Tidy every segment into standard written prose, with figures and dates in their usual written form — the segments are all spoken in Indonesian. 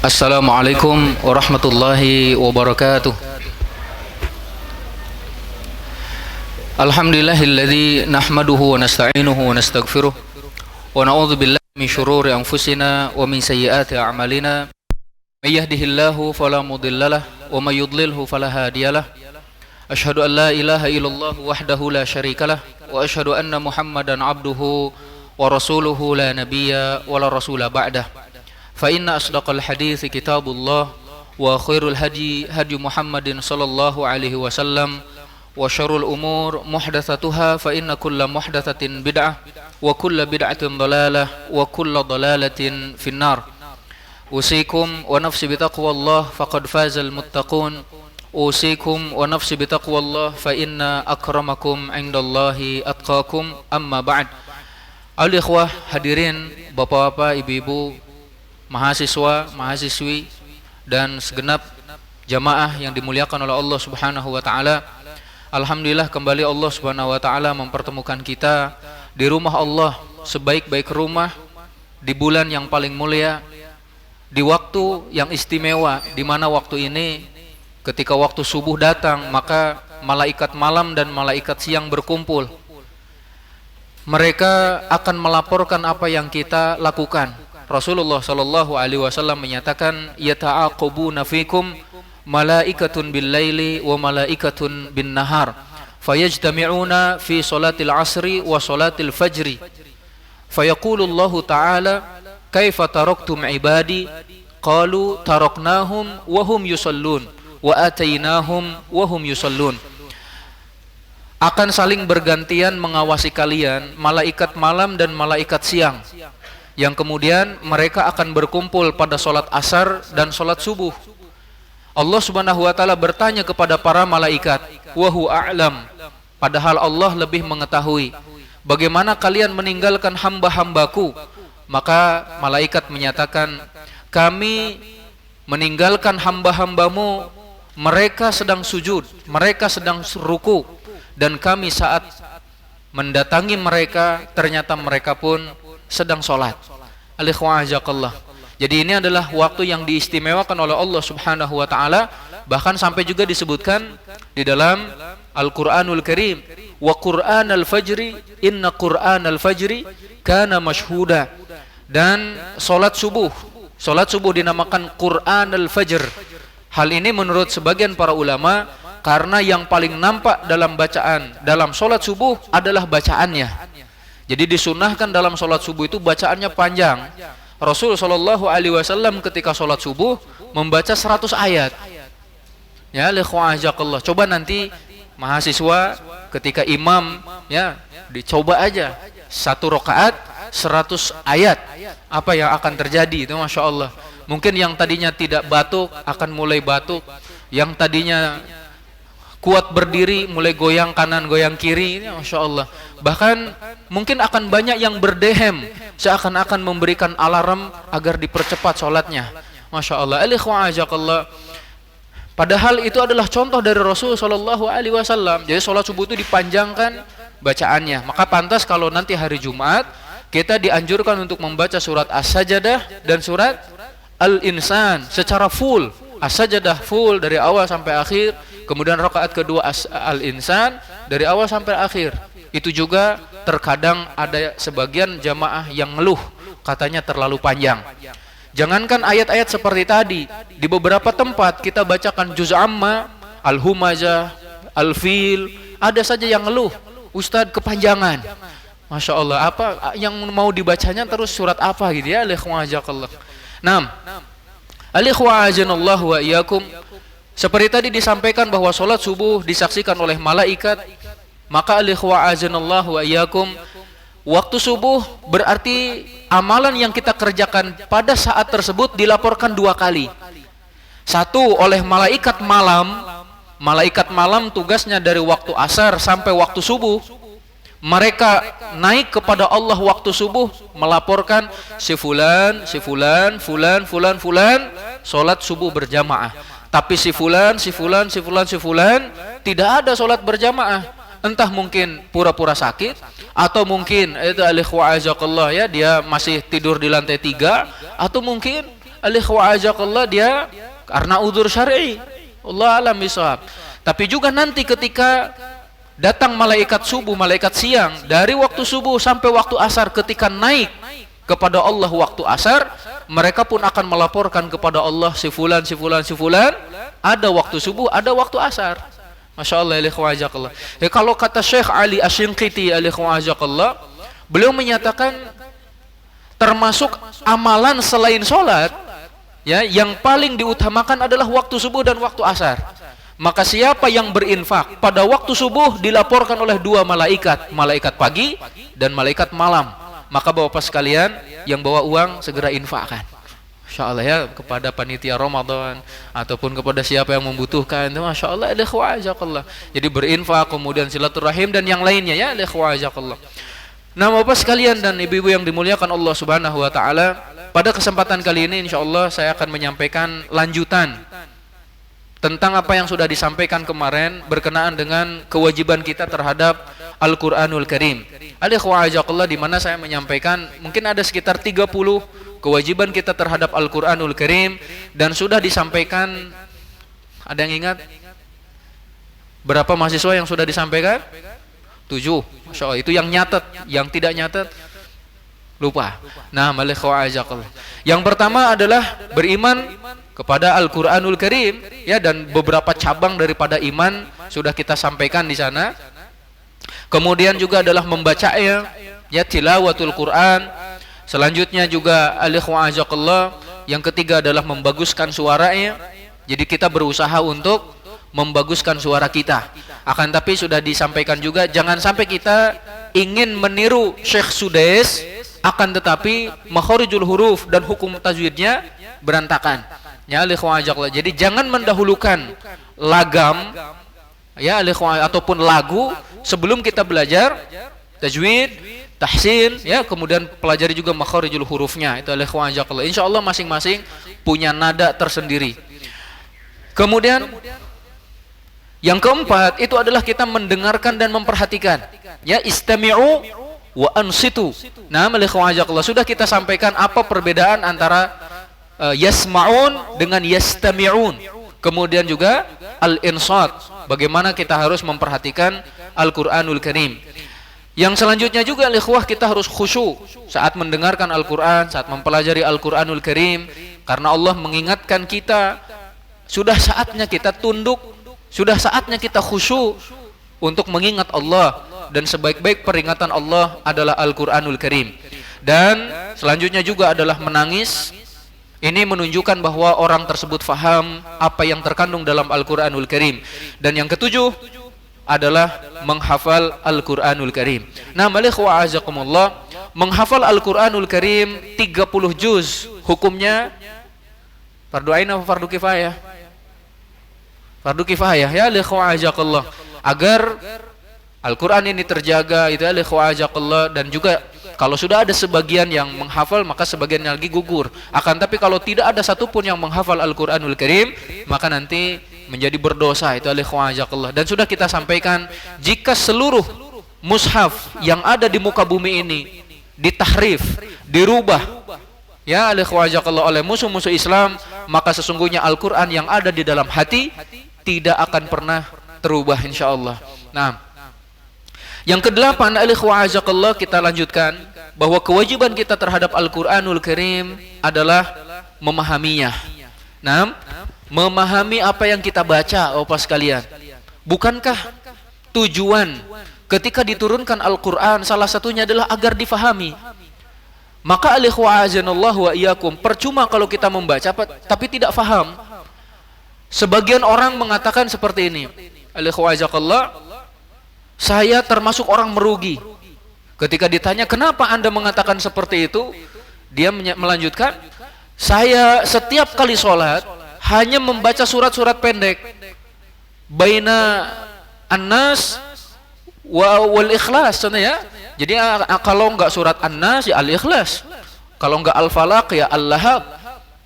Assalamualaikum warahmatullahi wabarakatuh. Alhamdulillahilladzi nahmaduhu wa nasta'inuhu wa nastaghfiruh wa na'udzu billahi min syururi anfusina wa min sayyiati a'malina. May yahdihillahu fala mudhillalah wa may yudlilhu fala hadiyalah. Asyhadu an la ilaha illallah wahdahu la syarikalah wa asyhadu anna Muhammadan 'abduhu wa rasuluhu la nabiyya wa la rasula ba'dah. Fa inna asdaqal hadithi kitabullah wa khairul hadi hadi Muhammadin sallallahu alaihi wasallam wa syarrul umur muhdatsatuha fa inna kulla muhdatsatin bid'ah wa kulla bid'atin dhalalah wa kulla dhalalatin finnar. Usikum wa nafsi bitaqwallah faqad fazal muttaqun. Usikum wa nafsi bitaqwallah fa inna akramakum 'indallahi atqakum. Amma ba'd. Al-ikhwah hadirin, bapak-bapak, ibu-ibu, mahasiswa, mahasiswi, dan segenap jamaah yang dimuliakan oleh Allah Subhanahu wa taala. Alhamdulillah kembali Allah Subhanahu wa taala mempertemukan kita di rumah Allah, sebaik-baik rumah, di bulan yang paling mulia, di waktu yang istimewa, di mana waktu ini ketika waktu subuh datang, maka malaikat malam dan malaikat siang berkumpul. Mereka akan melaporkan apa yang kita lakukan. Rasulullah sallallahu alaihi wasallam menyatakan, yata'aqabuna fikum malaikatun bil laili wa malaikatun bin nahar fayajtami'una fi salatil asri wa salatil fajri fayaqulu Allah ta'ala kaifa taraktum ibadi qalu taraknahum wa hum yusallun wa atainahum wa hum yusallun. Akan saling bergantian mengawasi kalian malaikat malam dan malaikat siang, yang kemudian mereka akan berkumpul pada sholat asar dan sholat subuh. Allah Subhanahu wa ta'ala bertanya kepada para malaikat, wahu a'lam, padahal Allah lebih mengetahui, bagaimana kalian meninggalkan hamba-hambaku? Maka malaikat menyatakan, kami meninggalkan hamba-hambamu, mereka sedang sujud, mereka sedang ruku, dan kami saat mendatangi mereka ternyata mereka pun sedang sholat. Al-ikhwa'azakallah. Jadi ini adalah waktu yang diistimewakan oleh Allah Subhanahu wa ta'ala. Bahkan sampai juga disebutkan di dalam Al-Quranul Karim, wa Qur'an al-fajri inna Qur'an al-fajri kana mashhuda. Dan sholat subuh dinamakan Qur'an al-fajr. Hal ini menurut sebagian para ulama karena yang paling nampak dalam bacaan dalam sholat subuh adalah bacaannya. Jadi disunahkan dalam sholat subuh itu bacaannya panjang. Rasul sallallahu alaihi wasallam ketika sholat subuh membaca 100 ayat. Ya, likhwa'azakallah. Coba nanti mahasiswa ketika imam, ya, dicoba aja 1 rakaat 100 ayat. Apa yang akan terjadi itu, masya Allah. Mungkin yang tadinya tidak batuk akan mulai batuk, yang tadinya kuat berdiri mulai goyang kanan goyang kiri, ini masya Allah. Bahkan mungkin akan banyak yang berdehem, seakan-akan memberikan alarm agar dipercepat sholatnya, masya Allah. Al-ikhwa'azakallah. Padahal itu adalah contoh dari Rasul sallallahu alaihi wasallam. Jadi sholat subuh itu dipanjangkan bacaannya. Maka pantas kalau nanti hari Jumat kita dianjurkan untuk membaca surat As-Sajdah dan surat Al-Insan secara full. As-Sajdah full dari awal sampai akhir, kemudian rakaat kedua Al-Insan dari awal sampai akhir. Itu juga terkadang ada sebagian jamaah yang ngeluh, katanya terlalu panjang. Jangankan ayat-ayat seperti tadi, di beberapa tempat kita bacakan juz amma, Al-Humazah, Al-Fil, ada saja yang ngeluh, Ustadz kepanjangan. Masya Allah, apa yang mau dibacanya terus surat apa gitu ya, likhwajakallah. Naam, alikhwa'ajanallahu wa iyyakum. Seperti tadi disampaikan bahwa sholat subuh disaksikan oleh malaikat. Maka alikhwa'ajanallahu wa iyyakum, waktu subuh berarti amalan yang kita kerjakan pada saat tersebut dilaporkan 2 kali. 1 oleh malaikat malam. Malaikat malam tugasnya dari waktu asar sampai waktu subuh. Mereka naik kepada Allah waktu subuh melaporkan si fulan sholat subuh berjamaah. Tapi si fulan tidak ada sholat berjamaah. Entah mungkin pura-pura sakit, atau mungkin itu alikhwa'azakallah, ya, dia masih tidur di lantai 3, atau mungkin al-ikhwa azakallah dia karena udzur syar'i. Allah alam bisawab. Tapi juga nanti ketika datang malaikat subuh, malaikat siang, dari waktu subuh sampai waktu asar, ketika naik kepada Allah waktu asar, mereka pun akan melaporkan kepada Allah, si fulan, si fulan, si fulan, ada waktu subuh, ada waktu asar. Masya Allah, ikhwa azakallah. Ya, kalau kata Syekh Ali Asy-Shinqiti, ikhwa azakallah, beliau menyatakan termasuk amalan selain sholat, ya, yang paling diutamakan adalah waktu subuh dan waktu asar. Maka siapa yang berinfak pada waktu subuh dilaporkan oleh dua malaikat, malaikat pagi dan malaikat malam. Maka Bapak sekalian yang bawa uang segera infakkan. Insyaallah ya, kepada panitia Ramadan ataupun kepada siapa yang membutuhkan. Itu masyaallah, ikhwa azakallah. Jadi berinfak, kemudian silaturahim dan yang lainnya ya, ikhwa azakallah. Nah, Bapak sekalian dan ibu-ibu yang dimuliakan Allah Subhanahu wa taala, pada kesempatan kali ini insyaallah saya akan menyampaikan lanjutan tentang apa yang sudah disampaikan kemarin berkenaan dengan kewajiban kita terhadap Al-Qur'anul Karim. Al-ikhwa azakallah, di mana saya menyampaikan mungkin ada sekitar 30 kewajiban kita terhadap Al-Qur'anul Karim, dan sudah disampaikan, ada yang ingat berapa mahasiswa yang sudah disampaikan? 7. Masya Allah, itu yang nyatet, yang tidak nyatet lupa. Nah, al-ikhwa azakallah. Yang pertama adalah beriman kepada Al-Qur'anul Karim, ya, dan beberapa cabang daripada iman sudah kita sampaikan di sana. Kemudian juga adalah membacanya, ya, tilawatul Quran. Selanjutnya juga al-ikhwa azakallah, yang ketiga adalah membaguskan suaranya. Jadi kita berusaha untuk membaguskan suara kita. Akan tapi sudah disampaikan juga, jangan sampai kita ingin meniru Syekh Sudais, akan tetapi makharijul huruf dan hukum tajwidnya berantakan. Ya, al-ikhwa azakallah. Jadi jangan mendahulukan lagam, ya, al-ikhwa, ataupun lagu sebelum kita belajar tajwid, tahsin, ya, kemudian pelajari juga makharijul hurufnya. Itu al-ikhwa azakallah. Insyaallah masing-masing punya nada tersendiri. Kemudian yang keempat itu adalah kita mendengarkan dan memperhatikan. Ya, istami'u wa ansitu. Nah, al-ikhwa azakallah, sudah kita sampaikan apa perbedaan antara yasma'un dengan yastami'un. Kemudian juga al-insat, bagaimana kita harus memperhatikan Al-Qur'anul Karim. Yang selanjutnya juga al-ikhwah, kita harus khusyuk saat mendengarkan Al-Qur'an, saat mempelajari Al-Qur'anul Karim, karena Allah mengingatkan kita, sudah saatnya kita tunduk, sudah saatnya kita khusyuk untuk mengingat Allah, dan sebaik-baik peringatan Allah adalah Al-Qur'anul Karim. Dan selanjutnya juga adalah menangis. Ini menunjukkan bahwa orang tersebut faham apa yang terkandung dalam Al-Qur'anul Karim. Dan yang ketujuh adalah menghafal Al-Qur'anul Karim. Nah, ikhwa azakumullah, menghafal Al-Qur'anul Karim 30 juz, hukumnya fardu ain atau fardu kifayah? Fardu kifayah, ya, ikhwa azakumullah. Agar Al-Qur'an ini terjaga, itu ikhwa azakumullah. Dan juga kalau sudah ada sebagian yang menghafal, maka sebagian lagi gugur. Akan tapi kalau tidak ada satupun yang menghafal Al-Qur'anul Karim, maka nanti menjadi berdosa. Itu ikhwa azakallah. Dan sudah kita sampaikan, jika seluruh mushaf yang ada di muka bumi ini ditahrif, dirubah, ya, ikhwa azakallah, oleh musuh-musuh Islam, maka sesungguhnya Al-Qur'an yang ada di dalam hati tidak akan pernah terubah insyaallah. Nah, yang kedelapan, ikhwa azakallah, kita lanjutkan bahwa kewajiban kita terhadap Al-Qur'anul Karim adalah memahaminya. Nah, memahami apa yang kita baca, Bapak sekalian. Bukankah tujuan ketika diturunkan Al-Qur'an salah satunya adalah agar difahami? Maka ikhwa azanallahu wa iyyakum, percuma kalau kita membaca tapi tidak faham. Sebagian orang mengatakan seperti ini, ikhwa azakallah, saya termasuk orang merugi. Ketika ditanya, kenapa Anda mengatakan seperti itu? Dia melanjutkan, saya setiap kali sholat hanya membaca surat-surat pendek. Baina An-Nas wal Ikhlas, ya. Jadi kalau enggak surat An-Nas ya Al-Ikhlas. Kalau enggak Al-Falaq ya Al-Lahab.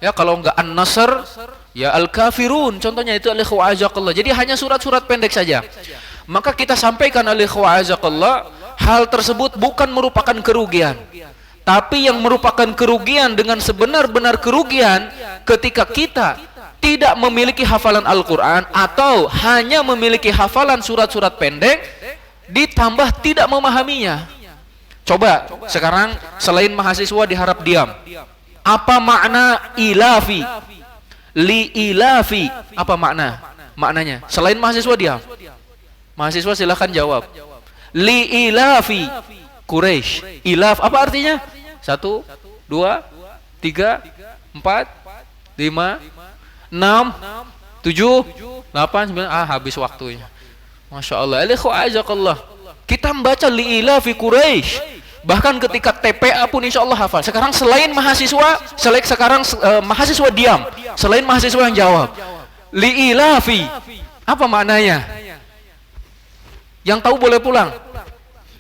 Ya, kalau enggak An-Nasr ya Al-Kafirun. Contohnya itu al-ikhwa azakallah. Jadi hanya surat-surat pendek saja. Maka kita sampaikan al-ikhwa azakallah, hal tersebut bukan merupakan kerugian. Tapi yang merupakan kerugian dengan sebenar-benar kerugian ketika kita tidak memiliki hafalan Al-Quran atau hanya memiliki hafalan surat-surat pendek ditambah tidak memahaminya. Coba sekarang selain mahasiswa diharap diam. Apa makna ilafi? Li ilafi. Apa maknanya? Selain mahasiswa diam. Mahasiswa silahkan jawab. Li ilafi Quraisy. Ilaf apa artinya? 1, 2, 3, 4, 5, 6, 7, 8, 9. Habis waktunya. Masya Allah. Ajakallah. Kita membaca li ilafi Quraisy. Bahkan ketika TPA pun insya Allah hafal. Sekarang selain mahasiswa, mahasiswa diam. Selain mahasiswa yang jawab. Li ilafi. Apa maknanya? Yang tahu boleh pulang.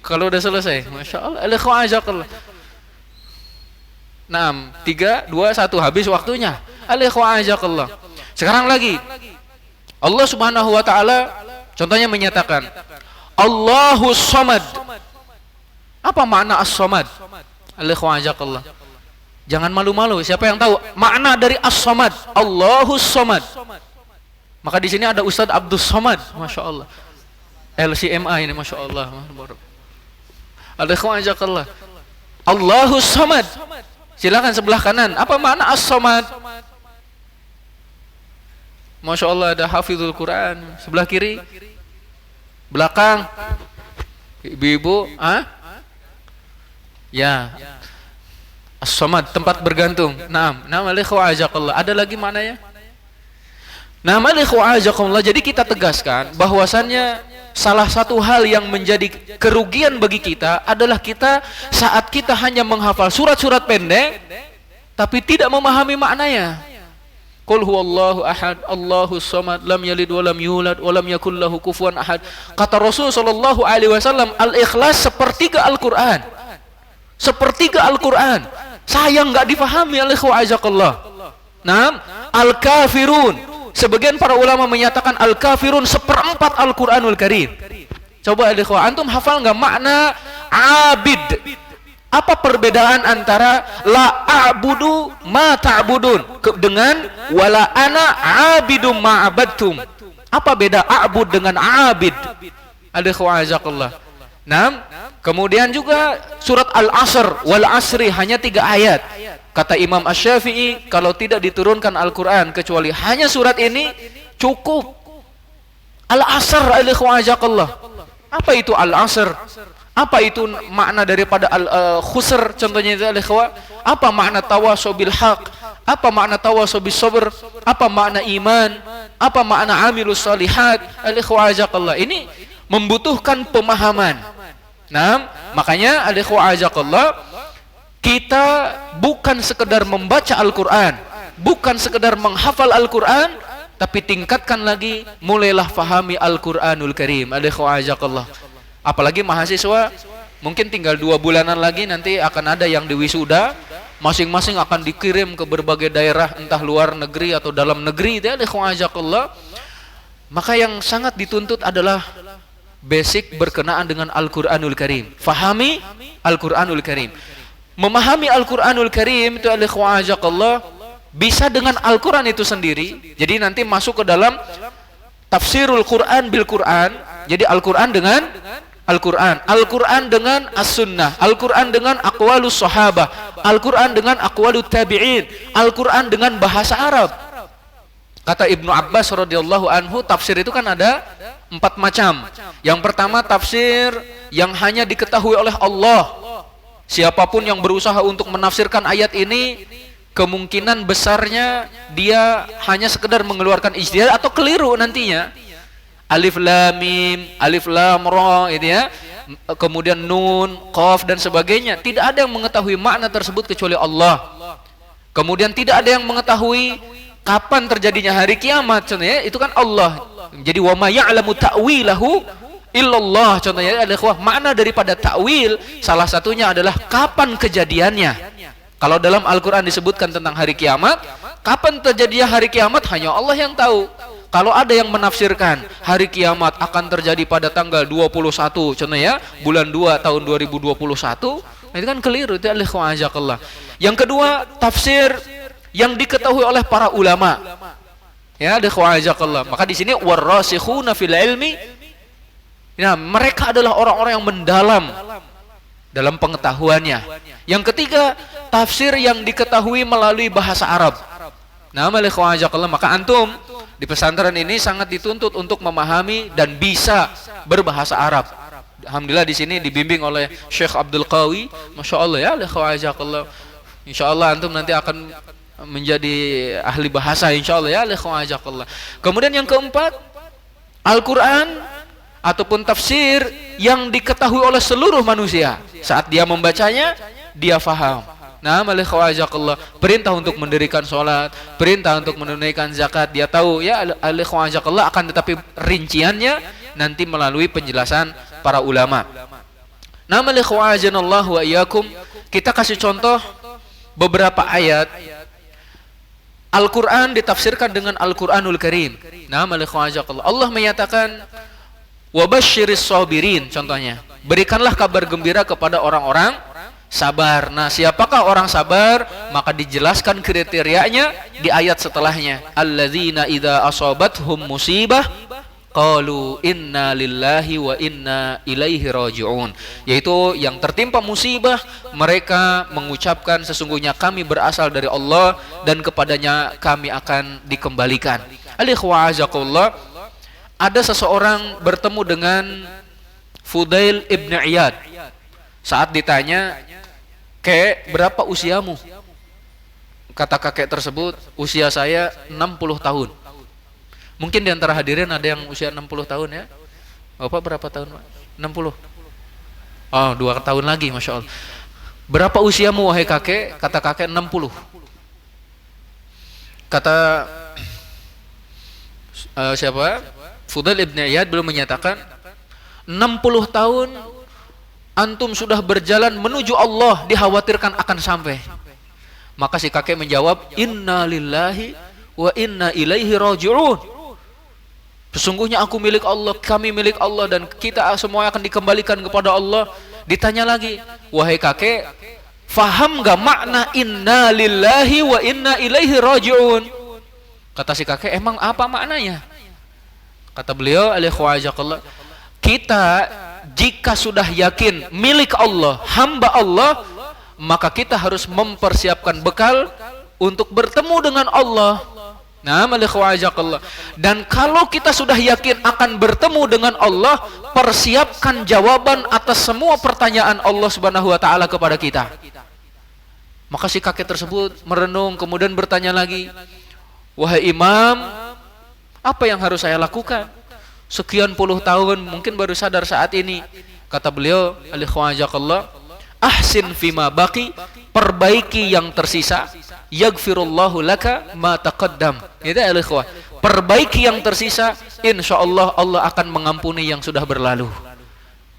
Kalau udah selesai. Masya Allah. Ajakallah. 6, 3, 2, 1. Habis waktunya. Ajakallah. Sekarang lagi. Allah Subhanahu wa Ta'ala contohnya menyatakan Allahus Samad. Apa makna As-Samad? Ajakallah. Jangan malu-malu. Siapa yang tahu makna dari As-Samad? Allahus Samad. Maka di sini ada Ustadz Abdus Samad. Masya Allah. LCMA ini Masya Allah. Ajakallah. Allahus Samad. Silakan sebelah kanan. Apa makna As-Samad? Masya Allah, ada hafizul Quran. Sebelah kiri. Belakang. Ibu-ibu. Ya. As-Samad, tempat bergantung. Naam. Ajakallah. Ada lagi maknanya? Ajakallah. Jadi kita tegaskan bahwasannya salah satu hal yang menjadi kerugian bagi kita adalah kita saat kita hanya menghafal surat-surat pendek tapi tidak memahami maknanya. Qul huwallahu ahad, Allahus samad, lam yalid wa lam yulad wa lam yakul lahu kufuwan ahad. Kata Rasul sallallahu alaihi wasallam, al-ikhlas sepertiga Al-Qur'an. Sepertiga Al-Qur'an. Sayang enggak difahami oleh ajakallah. Al-kafirun. Sebagian para ulama menyatakan al-kafirun seperempat Al-Qur'anul Karim. Coba antum hafal enggak makna abid? Apa perbedaan antara la a'budu ma ta'budun dengan wala ana abidum ma abadtum? Apa beda a'bud dengan abid? Ajakallah. Kemudian juga surat Al-Asr wal asri hanya 3 ayat. Kata Imam Asy-Syafi'i, kalau tidak diturunkan Al-Qur'an kecuali hanya surat ini cukup. Al-Asr ajakallah. Apa itu Al-Asr? Apa itu makna daripada al-khusr contohnya itu ikhwah? Apa makna tawasobil haq? Apa makna tawasobil sabr? Apa makna iman? Apa makna amilus salihat? Ajakallah. Ini membutuhkan pemahaman. Makanya ajakallah, kita bukan sekedar membaca Al-Qur'an, bukan sekedar menghafal Al-Qur'an, tapi tingkatkan lagi, mulailah fahami Al-Qur'anul Karim. Ajakallah. Apalagi mahasiswa mungkin tinggal 2 bulanan lagi nanti akan ada yang diwisuda, masing-masing akan dikirim ke berbagai daerah entah luar negeri atau dalam negeri. Ajakallah. Maka yang sangat dituntut adalah basic berkenaan dengan Al-Qur'anul Karim. Fahami Al-Qur'anul Karim. Memahami Al-Qur'anul Karim itu ajakallah bisa dengan Al-Qur'an itu sendiri. Jadi nanti masuk ke dalam tafsirul Qur'an bil Qur'an. Jadi Al-Qur'an dengan Al-Qur'an, Al-Qur'an dengan As-Sunnah, Al-Qur'an dengan aqwalus sahabah, Al-Qur'an dengan aqwalut tabi'in, Al-Qur'an dengan bahasa Arab. Kata Ibnu Abbas radhiyallahu anhu, tafsir itu kan ada 4 macam. Yang pertama tafsir yang hanya diketahui oleh Allah. Siapapun yang berusaha untuk menafsirkan ayat ini, kemungkinan besarnya dia hanya sekedar mengeluarkan ijtihad atau keliru nantinya. Alif lam mim, alif lam ra itu ya. Kemudian nun, qaf dan sebagainya. Tidak ada yang mengetahui makna tersebut kecuali Allah. Kemudian tidak ada yang mengetahui kapan terjadinya hari kiamat, contohnya itu kan Allah. Jadi wa ma ya'lamu ta'wilahu illallah, contohnya adalah makna daripada ta'wil salah satunya adalah kapan kejadiannya. Kalau dalam Al-Qur'an disebutkan tentang hari kiamat, kapan terjadinya hari kiamat hanya Allah yang tahu. Kalau ada yang menafsirkan hari kiamat akan terjadi pada tanggal 21, contohnya bulan 2 tahun 2021, itu kan keliru. Itu ajakallah. Yang kedua, tafsir yang diketahui oleh para ulama. Ya, azakallah. Maka di sini warasikhuna fil ilmi. Nah, mereka adalah orang-orang yang mendalam dalam pengetahuannya. Yang ketiga, tafsir yang diketahui melalui bahasa Arab. Nah, azakallah. Maka antum di pesantren ini sangat dituntut untuk memahami dan bisa berbahasa Arab. Alhamdulillah di sini dibimbing oleh Syekh Abdul Qawi, masya Allah ya, azakallah. Insya Allah antum nanti akan menjadi ahli bahasa insya Allah ya, azakallah. Kemudian yang keempat, Al-Quran ataupun tafsir yang diketahui oleh seluruh manusia. Saat dia membacanya, dia faham. Nah, azakallah. Perintah untuk mendirikan sholat, perintah untuk menunaikan zakat, dia tahu ya, azakallah. Akan tetapi rinciannya nanti melalui penjelasan para ulama. Nah, azanallahu wa iyyakum. Kita kasih contoh beberapa ayat Al-Quran ditafsirkan dengan Al-Quranul Karim. Nah, Allah menyatakan wabashiris sabirin, contohnya, berikanlah kabar gembira kepada orang-orang sabar. Nah, siapakah orang sabar? Maka dijelaskan kriterianya di ayat setelahnya. Alladzina idza asabathum musibah qalu inna lillahi wa inna ilaihi raji'un. Yaitu yang tertimpa musibah, mereka mengucapkan sesungguhnya kami berasal dari Allah dan kepadanya kami akan dikembalikan. Alikhwazakullah, ada seseorang bertemu dengan Fudail ibn Iyad. Saat ditanya, "Kek, berapa usiamu?" Kata kakek tersebut, "Usia saya 60 tahun." Mungkin di antara hadirin ada yang usia 60 tahun ya. Bapak berapa tahun, Pak? 60. Oh, 2 tahun lagi, masya Allah. Berapa usiamu wahai kakek? Kata kakek 60. Kata siapa? Fudail ibn Iyad belum menyatakan 60 tahun antum sudah berjalan menuju Allah, dikhawatirkan akan sampai. Maka si kakek menjawab, inna lillahi wa inna ilaihi raji'un. Sesungguhnya aku milik Allah, kami milik Allah, dan kita semua akan dikembalikan kepada Allah. Ditanya lagi, wahai kakek, faham gak makna inna lillahi wa inna ilaihi raji'un? Kata si kakek, emang apa maknanya? Kata beliau, alikhwajakallah, kita jika sudah yakin milik Allah, hamba Allah, maka kita harus mempersiapkan bekal untuk bertemu dengan Allah. Nah, alikhwajakallah. Dan kalau kita sudah yakin akan bertemu dengan Allah, persiapkan jawaban atas semua pertanyaan Allah Subhanahu wa taala kepada kita. Maka si kakek tersebut merenung, kemudian bertanya lagi, wahai imam, apa yang harus saya lakukan? Sekian puluh tahun mungkin baru sadar saat ini. Kata beliau, alikhwajakallah, ahsin fima baqi, perbaiki yang tersisa, yaghfirullahu laka ma taqaddam. Itu alikhwah, perbaiki yang tersisa, insyaallah Allah akan mengampuni yang sudah berlalu.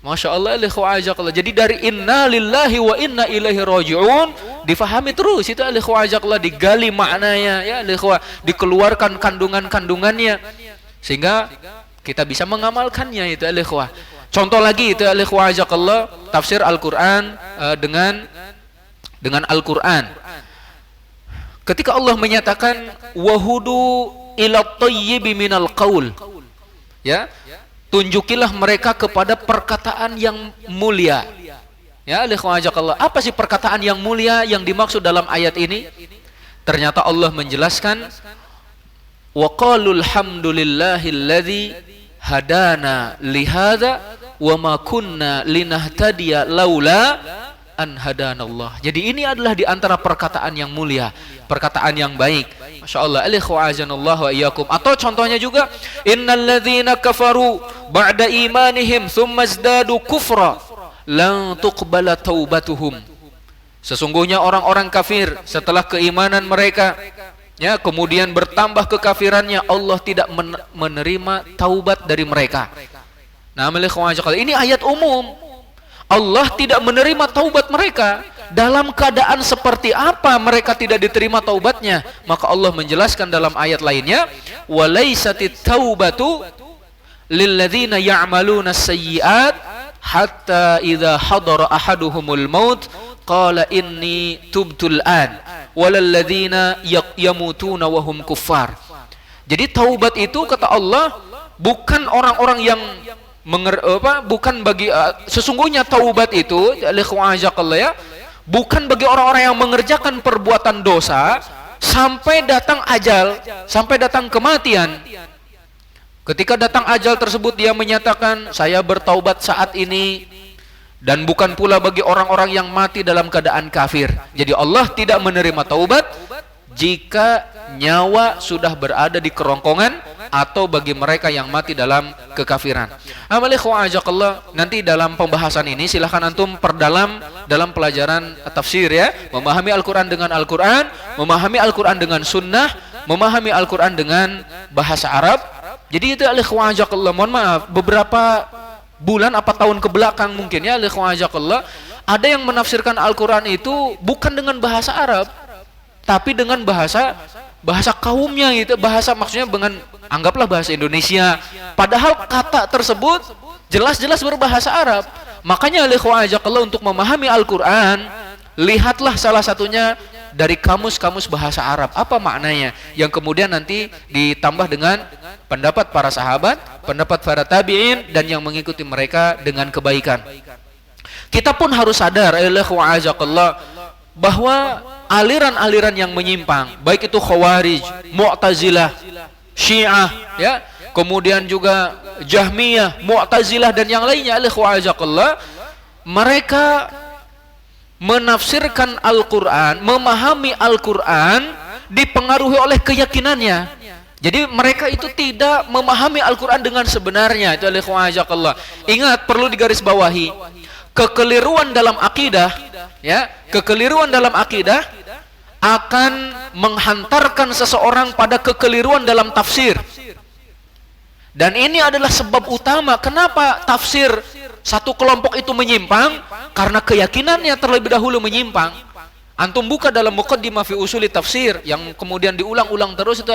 Masya Allah, alikhwajakallah. Jadi dari inna lillahi wa inna ilaihi raji'un difahami terus itu, alikhwajakallah, digali maknanya ya, alikhwah, dikeluarkan kandungan-kandungannya sehingga kita bisa mengamalkannya itu, alikhwah. Contoh lagi itu, alikhwajakallah, tafsir Al-Quran dengan Al-Quran. Ketika Allah menyatakan wahudu ila thayyibi minal qaul, ya, tunjukilah mereka kepada perkataan yang mulia. Ya, alikhwajakallah, apa sih perkataan yang mulia yang dimaksud dalam ayat ini? Ternyata Allah menjelaskan, wa qalul hamdulillahilladzi hadana lihada wa ma kunna linahtadiya laula an hadanallah. Jadi ini adalah di antara perkataan yang mulia, perkataan yang baik. Masya Allah, alikhwa'azanallah wa iyyakum. Atau contohnya juga, innalladzina kafaru ba'da imanihim thumma zdadu kufra lan tuqbala taubatuhum. Sesungguhnya orang-orang kafir setelah keimanan mereka, ya, kemudian bertambah kekafirannya, Allah tidak menerima taubat dari mereka. Nah, ini ayat umum. Allah tidak menerima taubat mereka. Dalam keadaan seperti apa mereka tidak diterima taubatnya? Maka Allah menjelaskan dalam ayat lainnya, walaisatit taubatu lilladzina ya'maluna sayyi'at hatta idza hadara ahaduhumul maut qala inni tubtul an walalladzina yamutuna wa hum kuffar. Jadi taubat itu kata Allah bukan orang-orang yang bukan bagi sesungguhnya taubat itu ya, bukan bagi orang-orang yang mengerjakan perbuatan dosa sampai datang ajal, sampai datang kematian. Ketika datang ajal tersebut dia menyatakan saya bertaubat saat ini, dan bukan pula bagi orang-orang yang mati dalam keadaan kafir. Jadi Allah tidak menerima taubat jika nyawa sudah berada di kerongkongan atau bagi mereka yang mati dalam kekafiran. Nanti dalam pembahasan ini silahkan antum perdalam dalam pelajaran tafsir ya, memahami Al-Quran dengan Al-Quran, memahami Al-Quran dengan sunnah, memahami Al-Quran dengan bahasa Arab. Jadi itu mohon maaf, beberapa bulan apa tahun ke belakang mungkin ya, ada yang menafsirkan Al-Quran itu bukan dengan bahasa Arab, tapi dengan bahasa kaumnya gitu, bahasa maksudnya dengan anggaplah bahasa Indonesia, padahal kata tersebut jelas-jelas berbahasa Arab. Makanya untuk memahami Al-Quran, lihatlah salah satunya dari kamus-kamus bahasa Arab, apa maknanya, yang kemudian nanti ditambah dengan pendapat para sahabat, pendapat para tabi'in, dan yang mengikuti mereka dengan kebaikan. Kita pun harus sadar bahwa aliran-aliran yang menyimpang, baik itu Khawarij, Mu'tazilah, Syiah ya, kemudian juga Jahmiyah, Mu'tazilah dan yang lainnya, mereka menafsirkan Al-Quran, memahami Al-Quran dipengaruhi oleh keyakinannya. Jadi mereka itu tidak memahami Al-Quran dengan sebenarnya. Itu ingat, perlu digarisbawahi, kekeliruan dalam akidah ya, kekeliruan dalam akidah akan menghantarkan seseorang pada kekeliruan dalam tafsir. Dan ini adalah sebab utama kenapa tafsir satu kelompok itu menyimpang, karena keyakinannya terlebih dahulu menyimpang. Antum buka dalam Muqaddimah fi Usuli Tafsir yang kemudian diulang-ulang terus itu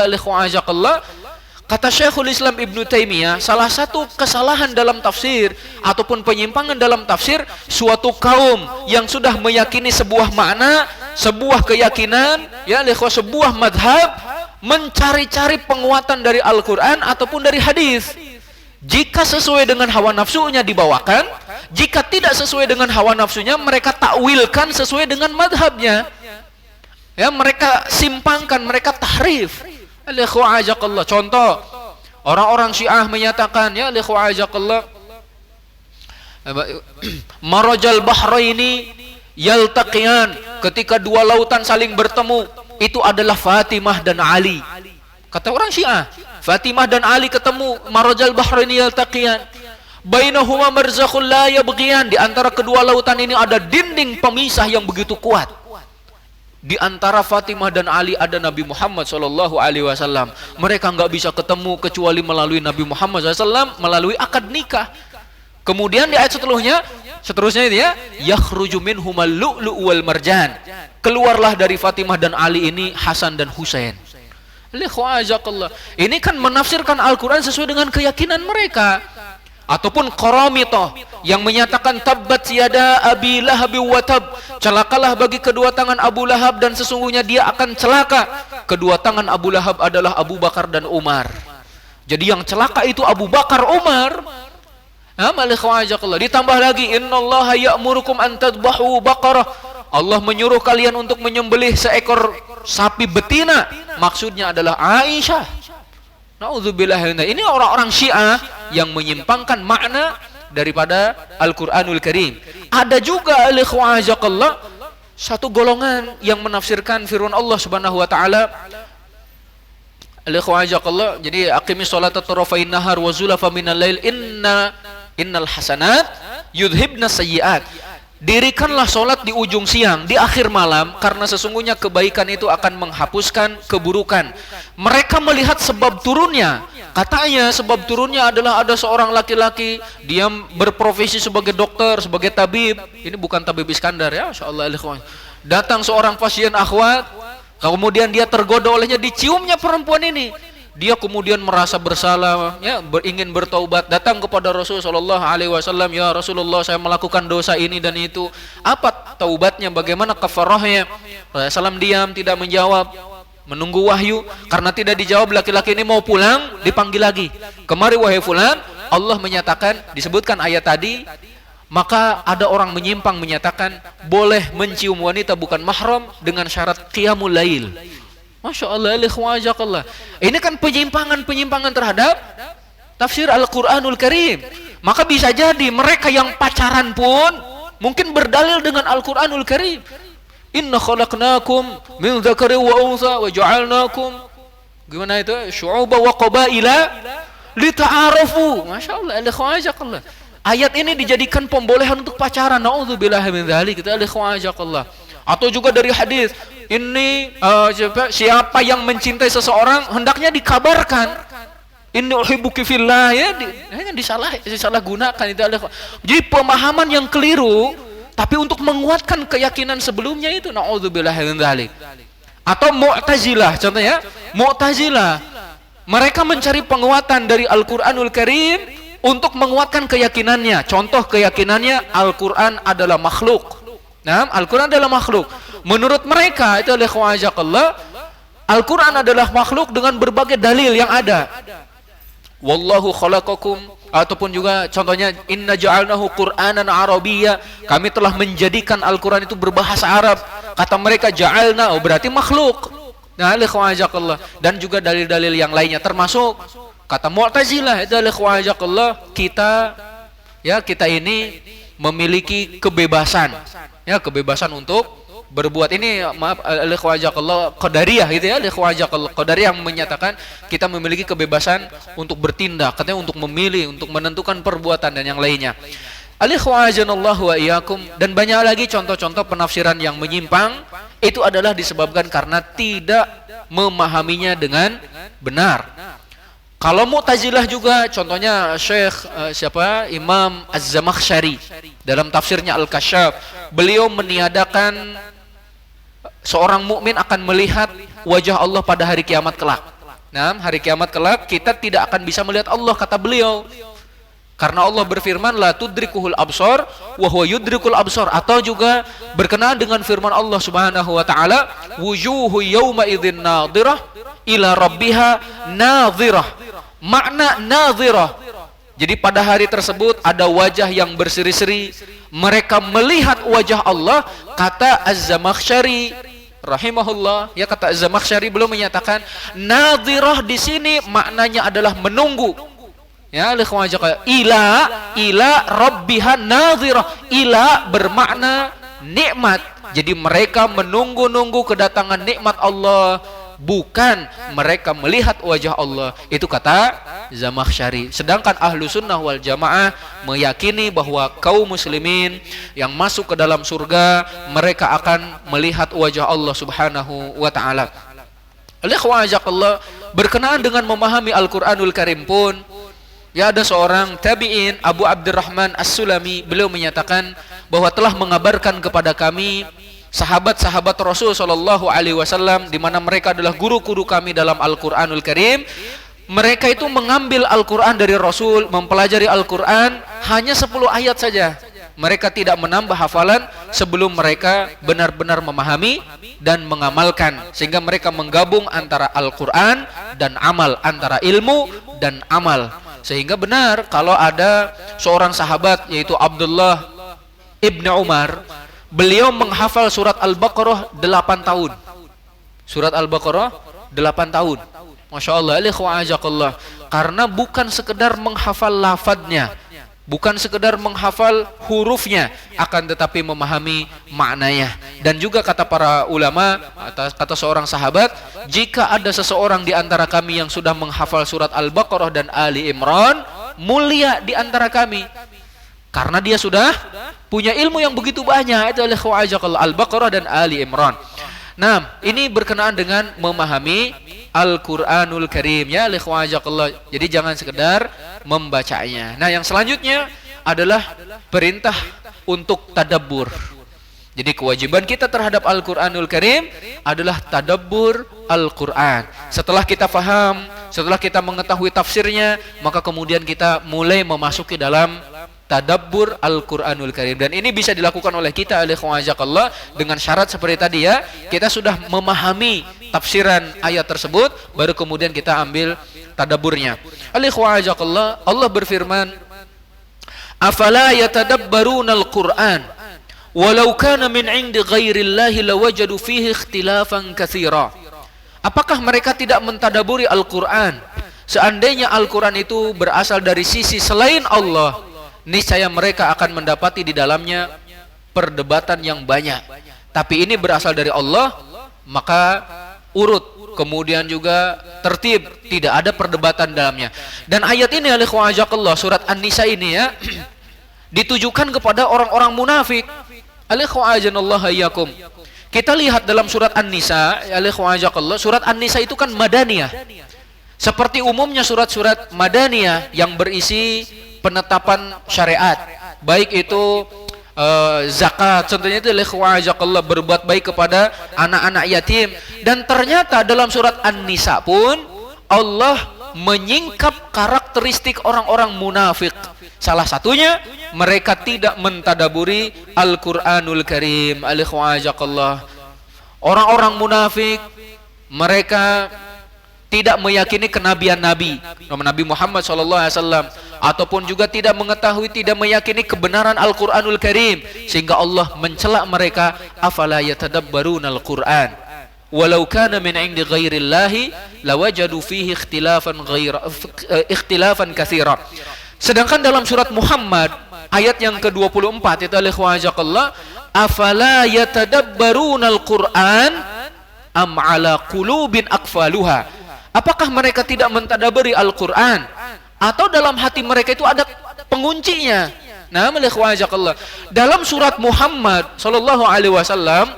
kata Syekhul Islam Ibnu Taimiyah, salah satu kesalahan dalam tafsir ataupun penyimpangan dalam tafsir, suatu kaum yang sudah meyakini sebuah makna, sebuah keyakinan ya, sebuah madhab, mencari-cari penguatan dari Al-Quran ataupun dari hadis. Jika sesuai dengan hawa nafsunya dibawakan, jika tidak sesuai dengan hawa nafsunya mereka takwilkan sesuai dengan madhabnya ya, mereka simpangkan, mereka tahrif. Contoh, orang-orang Syiah menyatakan ya, marajal bahraini yaltaqiyan, ketika dua lautan saling bertemu, itu adalah Fatimah dan Ali. Kata orang Syiah, Fatimah dan Ali ketemu, marajal bahraini yaltaqiyan, bainahuma barzakhul la yabghiyan, di antara kedua lautan ini ada dinding pemisah yang begitu kuat. Di antara Fatimah dan Ali ada Nabi Muhammad SAW. Mereka nggak bisa ketemu kecuali melalui Nabi Muhammad SAW, melalui akad nikah. Kemudian di ayat seterusnya itu ya, yakhruju minhumal lu'lu' wal marjan, keluarlah dari Fatimah dan Ali ini Hasan dan Husain. Ini kan menafsirkan Al-Quran sesuai dengan keyakinan mereka. Ataupun Qaramithah yang menyatakan tabbat yada Abi Lahab wa tab, celakalah bagi kedua tangan Abu Lahab dan sesungguhnya dia akan celaka. Kedua tangan Abu Lahab adalah Abu Bakar dan Umar. Jadi yang celaka itu Abu Bakar, Umar. Ditambah lagi, innallaha ya'murukum an tadbahu baqarah, Allah menyuruh kalian untuk menyembelih seekor sapi betina. Maksudnya adalah Aisyah. Na'udzubillah. Ini orang-orang Syiah yang menyimpangkan makna daripada Al-Quranul Karim. Ada juga satu golongan yang menafsirkan firman Allah Subhanahu wa taala, jadi aqimis sholata tarafain nahar wa zulafa minal lail innal hasanat yudhibna sayyiat. Dirikanlah sholat di ujung siang, di akhir malam, karena sesungguhnya kebaikan itu akan menghapuskan keburukan. Mereka melihat sebab turunnya. Katanya sebab turunnya adalah ada seorang laki-laki, dia berprofesi sebagai dokter, sebagai tabib. Ini bukan tabib Iskandar ya, insyaallah. Datang seorang pasien akhwat, kemudian dia tergoda olehnya, diciumnya perempuan ini. dia kemudian merasa bersalah, ya, ingin bertaubat, datang kepada Rasul sallallahu alaihi wasallam, "Ya Rasulullah, saya melakukan dosa ini dan itu. Apa taubatnya? Bagaimana kafarahnya?" Rasulullah diam, tidak menjawab, menunggu wahyu. Karena tidak dijawab, laki-laki ini mau pulang, dipanggil lagi. "Kemari wahai fulan." Allah menyatakan, disebutkan ayat tadi, maka ada orang menyimpang menyatakan boleh mencium wanita bukan mahram dengan syarat qiyamul lail. Masya Allah, ikhwajakallah. Ini kan penyimpangan terhadap tafsir Al-Quranul Karim. Maka bisa jadi mereka yang pacaran pun mungkin berdalil dengan Al-Quranul Karim. "Inna khalaqnakum min dzakari wa untha wa ja'alnakum," gimana itu? "Syu'uba wa qabaila lita'arafu." Masya Allah, ikhwajakallah. Ayat ini dijadikan pembolehan untuk pacaran. Na'udzubillahi min dzalik. Kita ikhwajakallah. Atau juga dari hadis, ini siapa yang mencintai seseorang hendaknya dikabarkan, "Inni uhibbuki fillah," ya, disalahgunakan itu. Jadi pemahaman yang keliru, tapi untuk menguatkan keyakinan sebelumnya itu. Na'udzubillahi min dzalik. Atau Mu'tazilah, contohnya Mu'tazilah, mereka mencari penguatan dari Al-Quranul Karim untuk menguatkan keyakinannya. Contoh keyakinannya, Al-Quran adalah makhluk. Nah, Al-Quran adalah makhluk. Menurut mereka itu adalah khawajaqallah, Al-Quran adalah makhluk dengan berbagai dalil yang ada. "Wallahu khalaqakum," ataupun juga contohnya, "Inna ja'alnahu Qur'anan Arabiyya," kami telah menjadikan Al-Quran itu berbahasa Arab. Kata mereka ja'alna, oh berarti makhluk. Nah, khawajaqallah. Dan juga dalil-dalil yang lainnya, termasuk kata Mu'tazilah itu adalah khawajaqallah, kita ini memiliki kebebasan. Ya, kebebasan untuk berbuat. Ini maaf, al-ikhwajakallah qadariyah gitu ya, al-ikhwajakallah qadariyah yang menyatakan kita memiliki kebebasan untuk bertindak, katanya untuk memilih, untuk menentukan perbuatan dan yang lainnya. Al-ikhwajanallahu wa iyyakum. Dan banyak lagi contoh-contoh penafsiran yang menyimpang, itu adalah disebabkan karena tidak memahaminya dengan benar. Kalau Mu'tazilah juga, contohnya Syekh Imam Az-Zamakhsyari dalam tafsirnya Al-Kasyaf, beliau meniadakan seorang mukmin akan melihat wajah Allah pada hari kiamat kelak. Nah, hari kiamat kelak kita tidak akan bisa melihat Allah, kata beliau. Karena Allah berfirman, "La tudrikuhul absar wa huwa yudrikul absar." Atau juga berkenaan dengan firman Allah Subhanahu wa taala, "Wujuhu yawma idzin nadhirah ila rabbiha nadhirah." Makna nadhirah, jadi pada hari tersebut ada wajah yang berseri-seri, mereka melihat wajah Allah. Kata Az-Zamakhsyari rahimahullah, ya, kata Az-Zamakhsyari belum menyatakan nadhirah di sini maknanya adalah menunggu. Ya, ila rabbiha nadhirah. Ila bermakna nikmat. Jadi mereka menunggu-nunggu kedatangan nikmat Allah, bukan mereka melihat wajah Allah. Itu kata Zamakhsyari. Sedangkan Ahlu Sunnah wal Jamaah meyakini bahwa kaum muslimin yang masuk ke dalam surga, mereka akan melihat wajah Allah Subhanahu wa ta'ala. Al-ikhwajakallah, berkenaan dengan memahami Al-Quranul Karim pun, ya, ada seorang tabi'in, Abu Abdurrahman As-Sulami, beliau menyatakan bahwa telah mengabarkan kepada kami sahabat-sahabat Rasul sallallahu alaihi wasallam, di mana mereka adalah guru-guru kami dalam Al-Qur'anul Karim. Mereka itu mengambil Al-Qur'an dari Rasul, mempelajari Al-Qur'an hanya 10 ayat saja. Mereka tidak menambah hafalan sebelum mereka benar-benar memahami dan mengamalkan, sehingga mereka menggabung antara Al-Qur'an dan amal, antara ilmu dan amal. Sehingga benar kalau ada seorang sahabat yaitu Abdullah ibn Umar, beliau menghafal surat Al-Baqarah 8 tahun. Surat Al-Baqarah 8 tahun. Masya Allah, ikhwa'ajakallah. Karena bukan sekedar menghafal lafadznya, bukan sekedar menghafal hurufnya, akan tetapi memahami maknanya. Dan juga kata para ulama, kata seorang sahabat, jika ada seseorang di antara kami yang sudah menghafal surat Al-Baqarah dan Ali Imran, mulia di antara kami. Karena dia sudah punya ilmu yang begitu banyak. Itu adalah Al-Baqarah dan Ali Imran. Nah, ini berkenaan dengan memahami Al-Quranul Karim, ya, jadi jangan sekedar membacanya. Nah, yang selanjutnya adalah perintah untuk tadabbur. Jadi kewajiban kita terhadap Al-Quranul Karim adalah tadabbur Al-Quran. Setelah kita faham, setelah kita mengetahui tafsirnya, maka kemudian kita mulai memasuki dalam tadabbur Al-Quranul Karim. Dan ini bisa dilakukan oleh kita, Allah, dengan syarat seperti tadi ya. Kita sudah memahami tafsiran ayat tersebut, baru kemudian kita ambil tadabburnya. Allah, Allah berfirman, "Afala yatadabbaruna al-Qur'an walau kana min 'indi ghairillahi lawajadu fihi ikhtilafan katsira." Apakah mereka tidak mentadaburi Al-Qur'an? Seandainya Al-Qur'an itu berasal dari sisi selain Allah, niscaya mereka akan mendapati di dalamnya perdebatan yang banyak. Tapi ini berasal dari Allah, maka urut, kemudian juga tertib, tidak ada perdebatan dalamnya. Dan ayat ini Allah surat An-Nisa ini ya ditujukan kepada orang-orang munafik. Kita lihat dalam surat An-Nisa, surat An-Nisa itu kan madaniyah. Seperti umumnya surat-surat madaniyah yang berisi penetapan syariat, baik itu zakat, contohnya itu Allah berbuat baik kepada anak-anak yatim. Dan ternyata dalam surat An-Nisa pun Allah menyingkap karakteristik orang-orang munafik. Salah satunya mereka tidak mentadaburi Al-Quranul Karim. Orang-orang munafik mereka tidak meyakini kenabian Nabi Muhammad SAW, ataupun juga tidak mengetahui, tidak meyakini kebenaran Al-Quranul Karim, sehingga Allah mencela mereka, afala yatadabbarunal Quran walau kana min 'indi ghairillahi lawajadu fihi ikhtilafan katsira. Sedangkan dalam surat Muhammad ayat yang ke-24 itu Allah, afala yatadabbarunal Quran am ala qulubin aqfaluha. Apakah mereka tidak mentadaburi Al-Quran atau dalam hati mereka itu ada penguncinya? Nah, dalam surat Muhammad sallallahu alaihi wasallam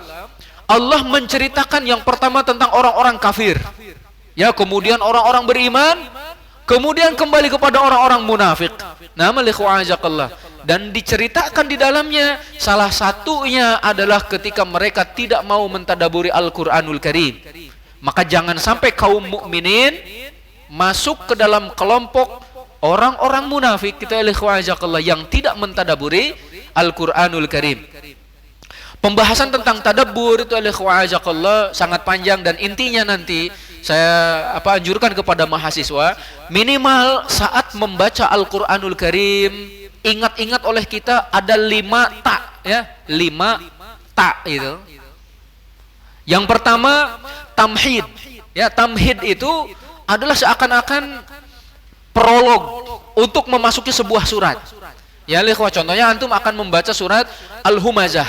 Allah menceritakan yang pertama tentang orang-orang kafir. Ya, kemudian orang-orang beriman, kemudian kembali kepada orang-orang munafik. Nah, dan diceritakan di dalamnya salah satunya adalah ketika mereka tidak mau mentadaburi Al-Quranul Karim. Maka jangan sampai kaum mukminin masuk ke dalam kelompok orang-orang munafik yang tidak mentadaburi Al-Quranul Karim. Pembahasan tentang tadabbur itu sangat panjang, dan intinya nanti saya anjurkan kepada mahasiswa minimal saat membaca Al-Quranul Karim ingat-ingat oleh kita ada 5 tak ya, 5 tak itu. Yang pertama tamhid. Ya, tamhid itu adalah seakan-akan prolog untuk memasuki sebuah surat. Ya, contohnya antum akan membaca surat Al-Humazah.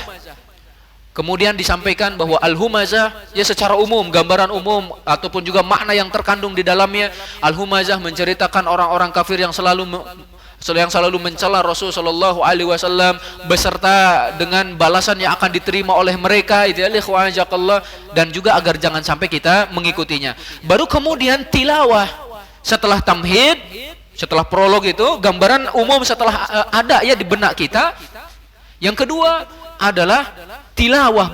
Kemudian disampaikan bahwa Al-Humazah ya secara umum, gambaran umum ataupun juga makna yang terkandung di dalamnya. Al-Humazah menceritakan orang-orang kafir yang selalu mencela Rasul sallallahu alaihi wasallam beserta dengan balasan yang akan diterima oleh mereka itu ya, dan juga agar jangan sampai kita mengikutinya. Baru kemudian tilawah setelah tamhid, setelah prolog itu gambaran umum setelah ada ya di benak kita. Yang kedua adalah tilawah,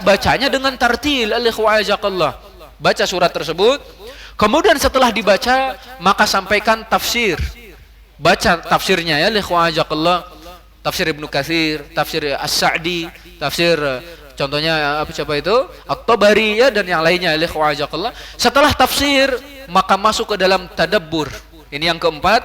bacanya dengan tartil, baca surat tersebut. Kemudian setelah dibaca maka sampaikan tafsir, baca tafsirnya ya, tafsir Ibnu Katsir, tafsir As-Sa'di, tafsir contohnya siapa itu At-Tabari ya, dan yang lainnya. Setelah tafsir maka masuk ke dalam tadabbur. Ini yang keempat,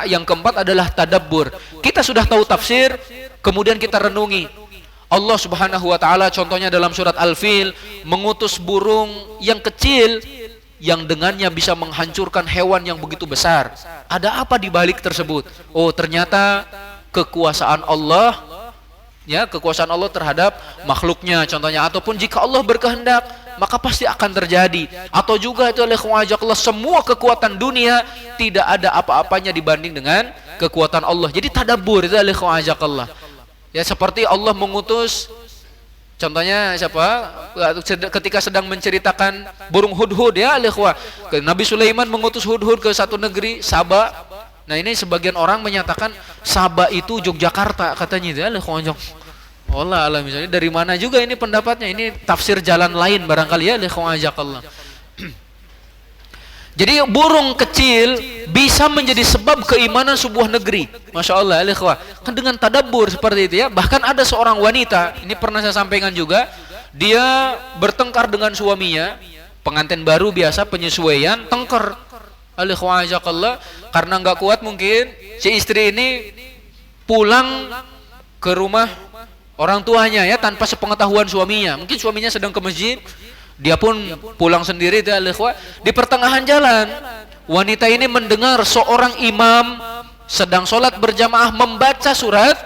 yang keempat adalah tadabbur. Kita sudah tahu tafsir, kemudian kita renungi. Allah Subhanahu wa taala contohnya dalam surat Al-Fil mengutus burung yang kecil yang dengannya bisa menghancurkan hewan yang begitu besar. Ada apa di balik tersebut? Oh, ternyata kekuasaan Allah, ya, kekuasaan Allah terhadap makhluknya contohnya, ataupun jika Allah berkehendak maka pasti akan terjadi. Atau juga itu Allah, semua kekuatan dunia tidak ada apa-apanya dibanding dengan kekuatan Allah. Jadi tadabbur itu Allah. Ya, seperti Allah mengutus contohnya siapa? Ketika sedang menceritakan burung hudhud ya, Nabi Sulaiman mengutus hudhud ke satu negeri, Saba. Nah, ini sebagian orang menyatakan Saba itu Yogyakarta katanya ya, Allah alam, misalnya dari mana juga ini pendapatnya? Ini tafsir jalan lain barangkali ya, likhwajakallah. Jadi burung kecil bisa menjadi sebab keimanan sebuah negeri. Masya Allah, ikhwah. Kan dengan tadabbur seperti itu ya. Bahkan ada seorang wanita, ini pernah saya sampaikan juga, dia bertengkar dengan suaminya, pengantin baru biasa, penyesuaian, tengkar. Ikhwah, karena nggak kuat mungkin si istri ini pulang ke rumah orang tuanya ya tanpa sepengetahuan suaminya. Mungkin suaminya sedang ke masjid, dia pun pulang sendiri. Di pertengahan jalan, wanita ini mendengar seorang imam sedang sholat berjamaah membaca surat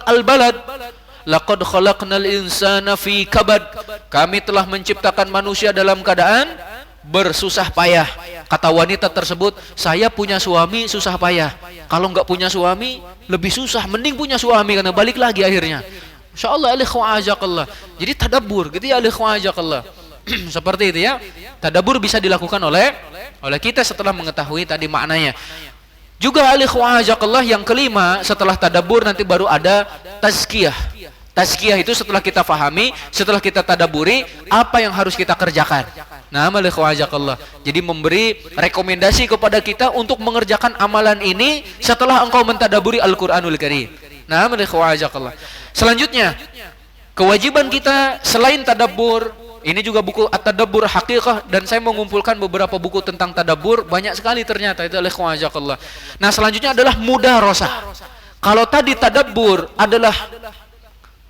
Al-Balad. Laqad khalaqnal insana fi kabad. Kami telah menciptakan manusia dalam keadaan bersusah payah. Kata wanita tersebut, saya punya suami susah payah. Kalau nggak punya suami lebih susah, mending punya suami karena balik lagi akhirnya. Insyaallah alikhwajakallah. Jadi tadabbur gitu ya alikhwajakallah. Seperti itu ya. Tadabbur bisa dilakukan oleh kita setelah mengetahui tadi maknanya. Juga alikhwajakallah yang kelima, setelah tadabbur nanti baru ada tazkiyah. Tazkiyah itu setelah kita fahami, setelah kita tadabburi apa yang harus kita kerjakan. Nah, alikhwajakallah. Jadi memberi rekomendasi kepada kita untuk mengerjakan amalan ini setelah engkau mentadabburi Al-Qur'anul Karim. Nah, alikhwajakallah. Selanjutnya, kewajiban kita selain tadabbur, ini juga buku At-Tadabbur Haqiqah, dan saya mengumpulkan beberapa buku tentang tadabbur, banyak sekali ternyata itu alikhwajakallah. Nah, selanjutnya adalah mudarasah. Kalau tadi tadabbur adalah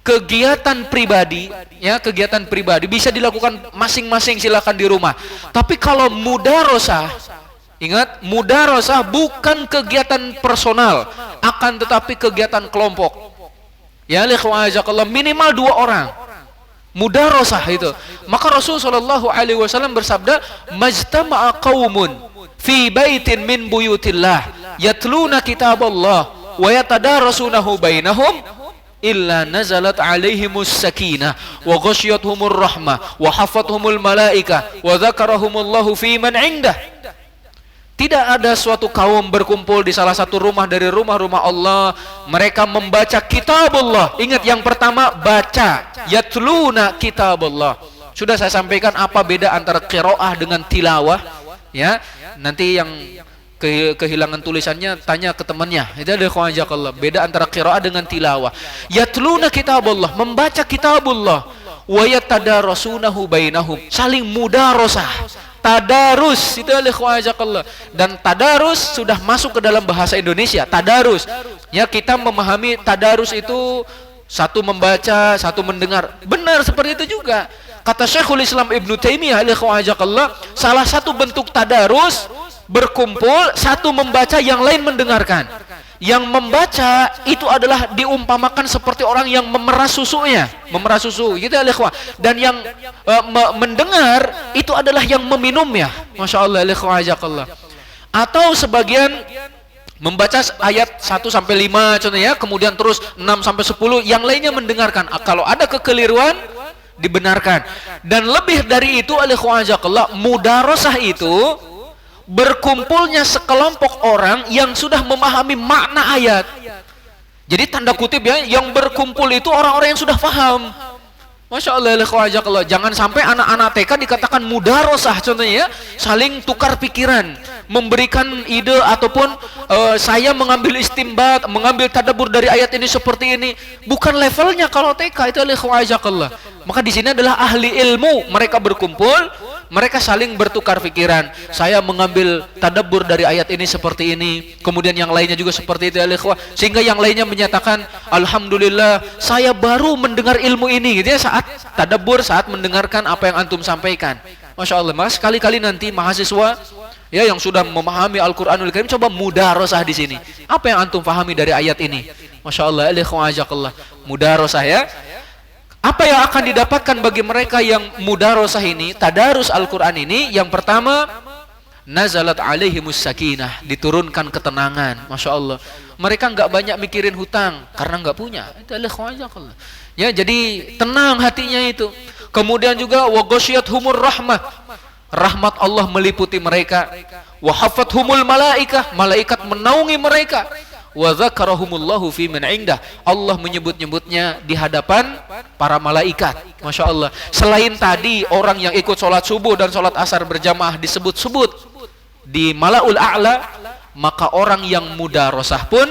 kegiatan pribadi, ya kegiatan pribadi bisa dilakukan masing-masing silakan di rumah. Tapi kalau mudarasah, ingat mudarasah bukan kegiatan personal, akan tetapi kegiatan kelompok. Ya likhwajakallah, minimal 2 orang. Mudarasah itu. Maka Rasul sallallahu alaihi wasallam bersabda, "Majtama'a qaumun fi baitin min buyutillah yatluna kitaballah wa yatadarasunahu bainahum illa nazalat alaihimus sakinah wa ghasyiyatuhumur rahmah wa hafathumul malaika wa dzakarahumullahu fi man indah." Tidak ada suatu kaum berkumpul di salah satu rumah dari rumah-rumah Allah, mereka membaca kitabullah. Ingat yang pertama baca, yatluna kitabullah. Sudah saya sampaikan apa beda antara qiraah dengan tilawah ya. Nanti yang kehilangan tulisannya tanya ke temannya. Itu ada khawjakallah. Beda antara qiraah dengan tilawah. Yatluna kitabullah, membaca kitabullah, wa yatadarasunahu bainahum, saling mudarasah. Tadarus itu ada khawjakallah. Dan tadarus sudah masuk ke dalam bahasa Indonesia. Tadarus. Ya, kita memahami tadarus itu satu membaca, satu mendengar. Benar seperti itu juga. Kata Syekhul Islam Ibnu Taimiyah alaihi khawjakallah, salah satu bentuk tadarus berkumpul, satu membaca, yang lain mendengarkan. Yang membaca itu adalah diumpamakan seperti orang yang memerah susunya, memerah susu gitu ya ikhwah. Dan yang mendengar itu adalah yang meminumnya. Masya Allah ikhwah. Atau sebagian membaca ayat 1 sampai 5 contohnya, kemudian terus 6 sampai 10, yang lainnya mendengarkan. Kalau ada kekeliruan dibenarkan. Dan lebih dari itu ikhwah, mudarasah itu berkumpulnya sekelompok orang yang sudah memahami makna ayat. Jadi tanda kutip ya, yang berkumpul itu orang-orang yang sudah paham. Masya Allah, jangan sampai anak-anak TK dikatakan mudarasah contohnya ya, saling tukar pikiran, memberikan ide ataupun saya mengambil istimbat, mengambil tadabbur dari ayat ini seperti ini. Bukan levelnya kalau TK itu ikhwajakallah. Maka di sini adalah ahli ilmu, mereka berkumpul, mereka saling bertukar pikiran. Saya mengambil tadabbur dari ayat ini seperti ini, kemudian yang lainnya juga seperti itu ikhwah. Sehingga yang lainnya menyatakan, alhamdulillah saya baru mendengar ilmu ini gitu ya, saat tadabbur, saat mendengarkan apa yang antum sampaikan. Masya Allah, mas sekali-kali nanti mahasiswa ya yang sudah memahami Al-Qur'anul Karim coba mudarasah di sini. Apa yang antum pahami dari ayat ini? Masya Allah, ikhwajakallah, mudarasah ya. Apa yang akan didapatkan bagi mereka yang mudarasah ini, tadarus Al-Qur'an ini? Yang pertama, nazalat alaihimus sakinah, diturunkan ketenangan. Masya Allah, mereka nggak banyak mikirin hutang karena nggak punya. Itu ikhwajakallah. Ya, jadi tenang hatinya itu. Kemudian juga wa ghasyiyatuhumur rahmah, rahmat Allah meliputi mereka. Wa hafathumul malaikah, malaikat menaungi mereka. wa dzakarahumullahu fi man indah. Allah menyebut-nyebutnya di hadapan para malaikat. Masya Allah. Selain tadi orang yang ikut sholat subuh dan sholat asar berjamaah disebut-sebut di Malaul A'la, maka orang yang mudarosah pun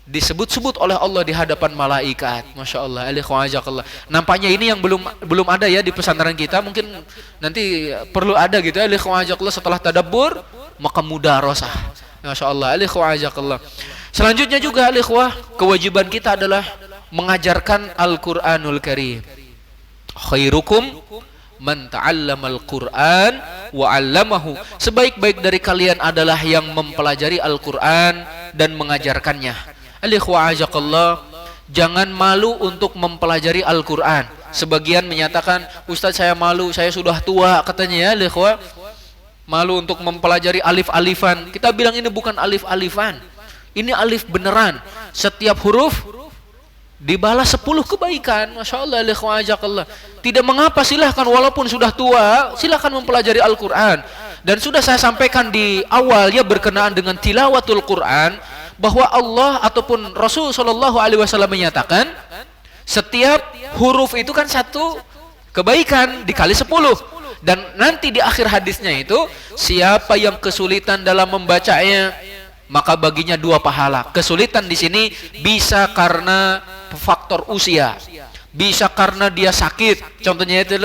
disebut-sebut oleh Allah di hadapan malaikat. Masya Allah. Nampaknya ini yang belum ada ya di pesantren kita. Mungkin nanti perlu ada gitu ya. Setelah tadabbur maka mudarosah. Masya Allah. Selanjutnya juga kewajiban kita adalah mengajarkan Al-Quranul Karim. Khairukum man ta'allamal Qur'an wa 'allamahu. Sebaik-baik dari kalian adalah yang mempelajari Al-Quran dan mengajarkannya. Jangan malu untuk mempelajari Al-Quran. Sebagian menyatakan, Ustaz saya malu, saya sudah tua katanya ya, malu untuk mempelajari alif-alifan. Kita bilang ini bukan alif-alifan, ini alif beneran. Setiap huruf dibalas 10 kebaikan. Masya Allah. Tidak mengapa, silahkan walaupun sudah tua, silahkan mempelajari Al-Quran. Dan sudah saya sampaikan di awal ya, berkenaan dengan tilawatul Quran, bahwa Allah ataupun Rasul Shallallahu Alaihi Wasallam menyatakan setiap huruf itu kan satu kebaikan dikali 10. Dan nanti di akhir hadisnya itu, siapa yang kesulitan dalam membacanya maka baginya 2 pahala. Kesulitan di sini bisa karena faktor usia, bisa karena dia sakit. Contohnya itu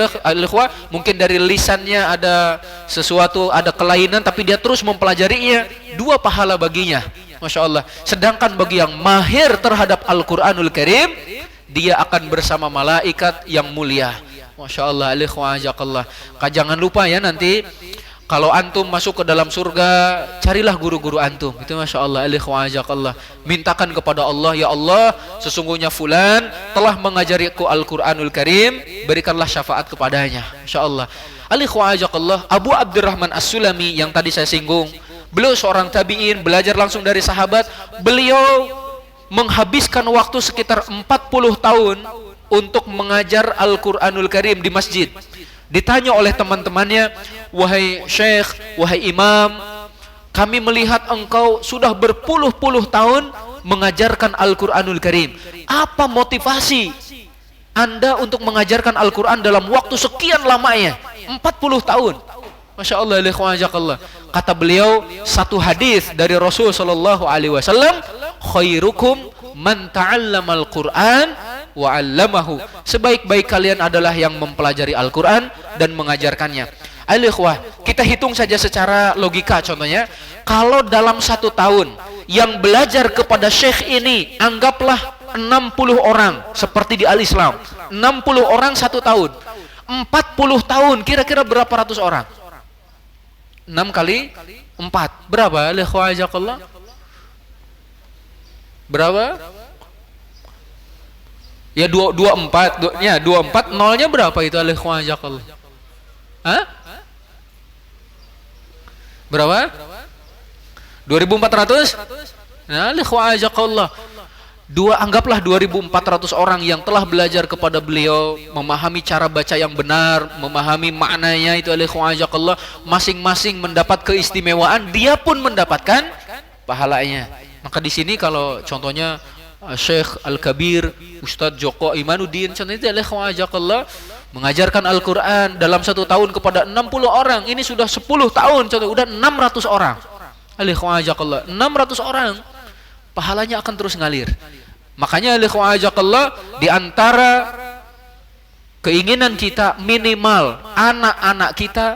mungkin dari lisannya ada sesuatu, ada kelainan, tapi dia terus mempelajarinya, 2 pahala baginya. Masya Allah. Sedangkan bagi yang mahir terhadap Al-Quranul Karim, dia akan bersama malaikat yang mulia. Masya Allah. Jangan lupa ya, nanti kalau antum masuk ke dalam surga, carilah guru-guru antum. Itu Masya Allah. Mintakan kepada Allah, ya Allah, sesungguhnya fulan telah mengajariku Al-Quranul Karim, berikanlah syafaat kepadanya. Masya Allah. Abu Abdurrahman As-Sulami yang tadi saya singgung, beliau seorang tabi'in, belajar langsung dari sahabat. Beliau menghabiskan waktu sekitar 40 tahun untuk mengajar Al-Quranul Karim di masjid. Ditanya oleh teman-temannya, wahai syekh, wahai imam, kami melihat engkau sudah berpuluh-puluh tahun mengajarkan Al-Quranul Karim. Apa motivasi Anda untuk mengajarkan Al-Quran dalam waktu sekian lamanya? 40 tahun. Masya Allah. Kata beliau, satu hadis dari Rasul Sallallahu Alaihi Wasallam, khairukum man ta'allamal Qur'an wa 'allamahu. Sebaik-baik kalian adalah yang mempelajari Al-Quran dan mengajarkannya. Kita hitung saja secara logika. Contohnya, kalau dalam 1 tahun yang belajar kepada syekh ini, anggaplah 60 orang seperti di Al-Islam, 60 orang 1 tahun, 40 tahun, kira-kira berapa ratus orang? 6 kali 4 berapa? Berapa? Ya 24 ya 24, nolnya berapa itu? Hah? Berapa? 2400? Nah, anggaplah 2400 orang yang telah belajar kepada beliau, memahami cara baca yang benar, memahami maknanya itu, masing-masing mendapat keistimewaan, dia pun mendapatkan pahalanya. Maka di sini kalau contohnya Syekh Al-Kabir Ustadz Joko Imanuddin, contohnya mengajarkan Al-Quran dalam 1 tahun kepada 60 orang, ini sudah 10 tahun, contoh udah 600 orang. 600 orang, pahalanya akan terus ngalir. Makanya di antara keinginan kita, minimal anak-anak kita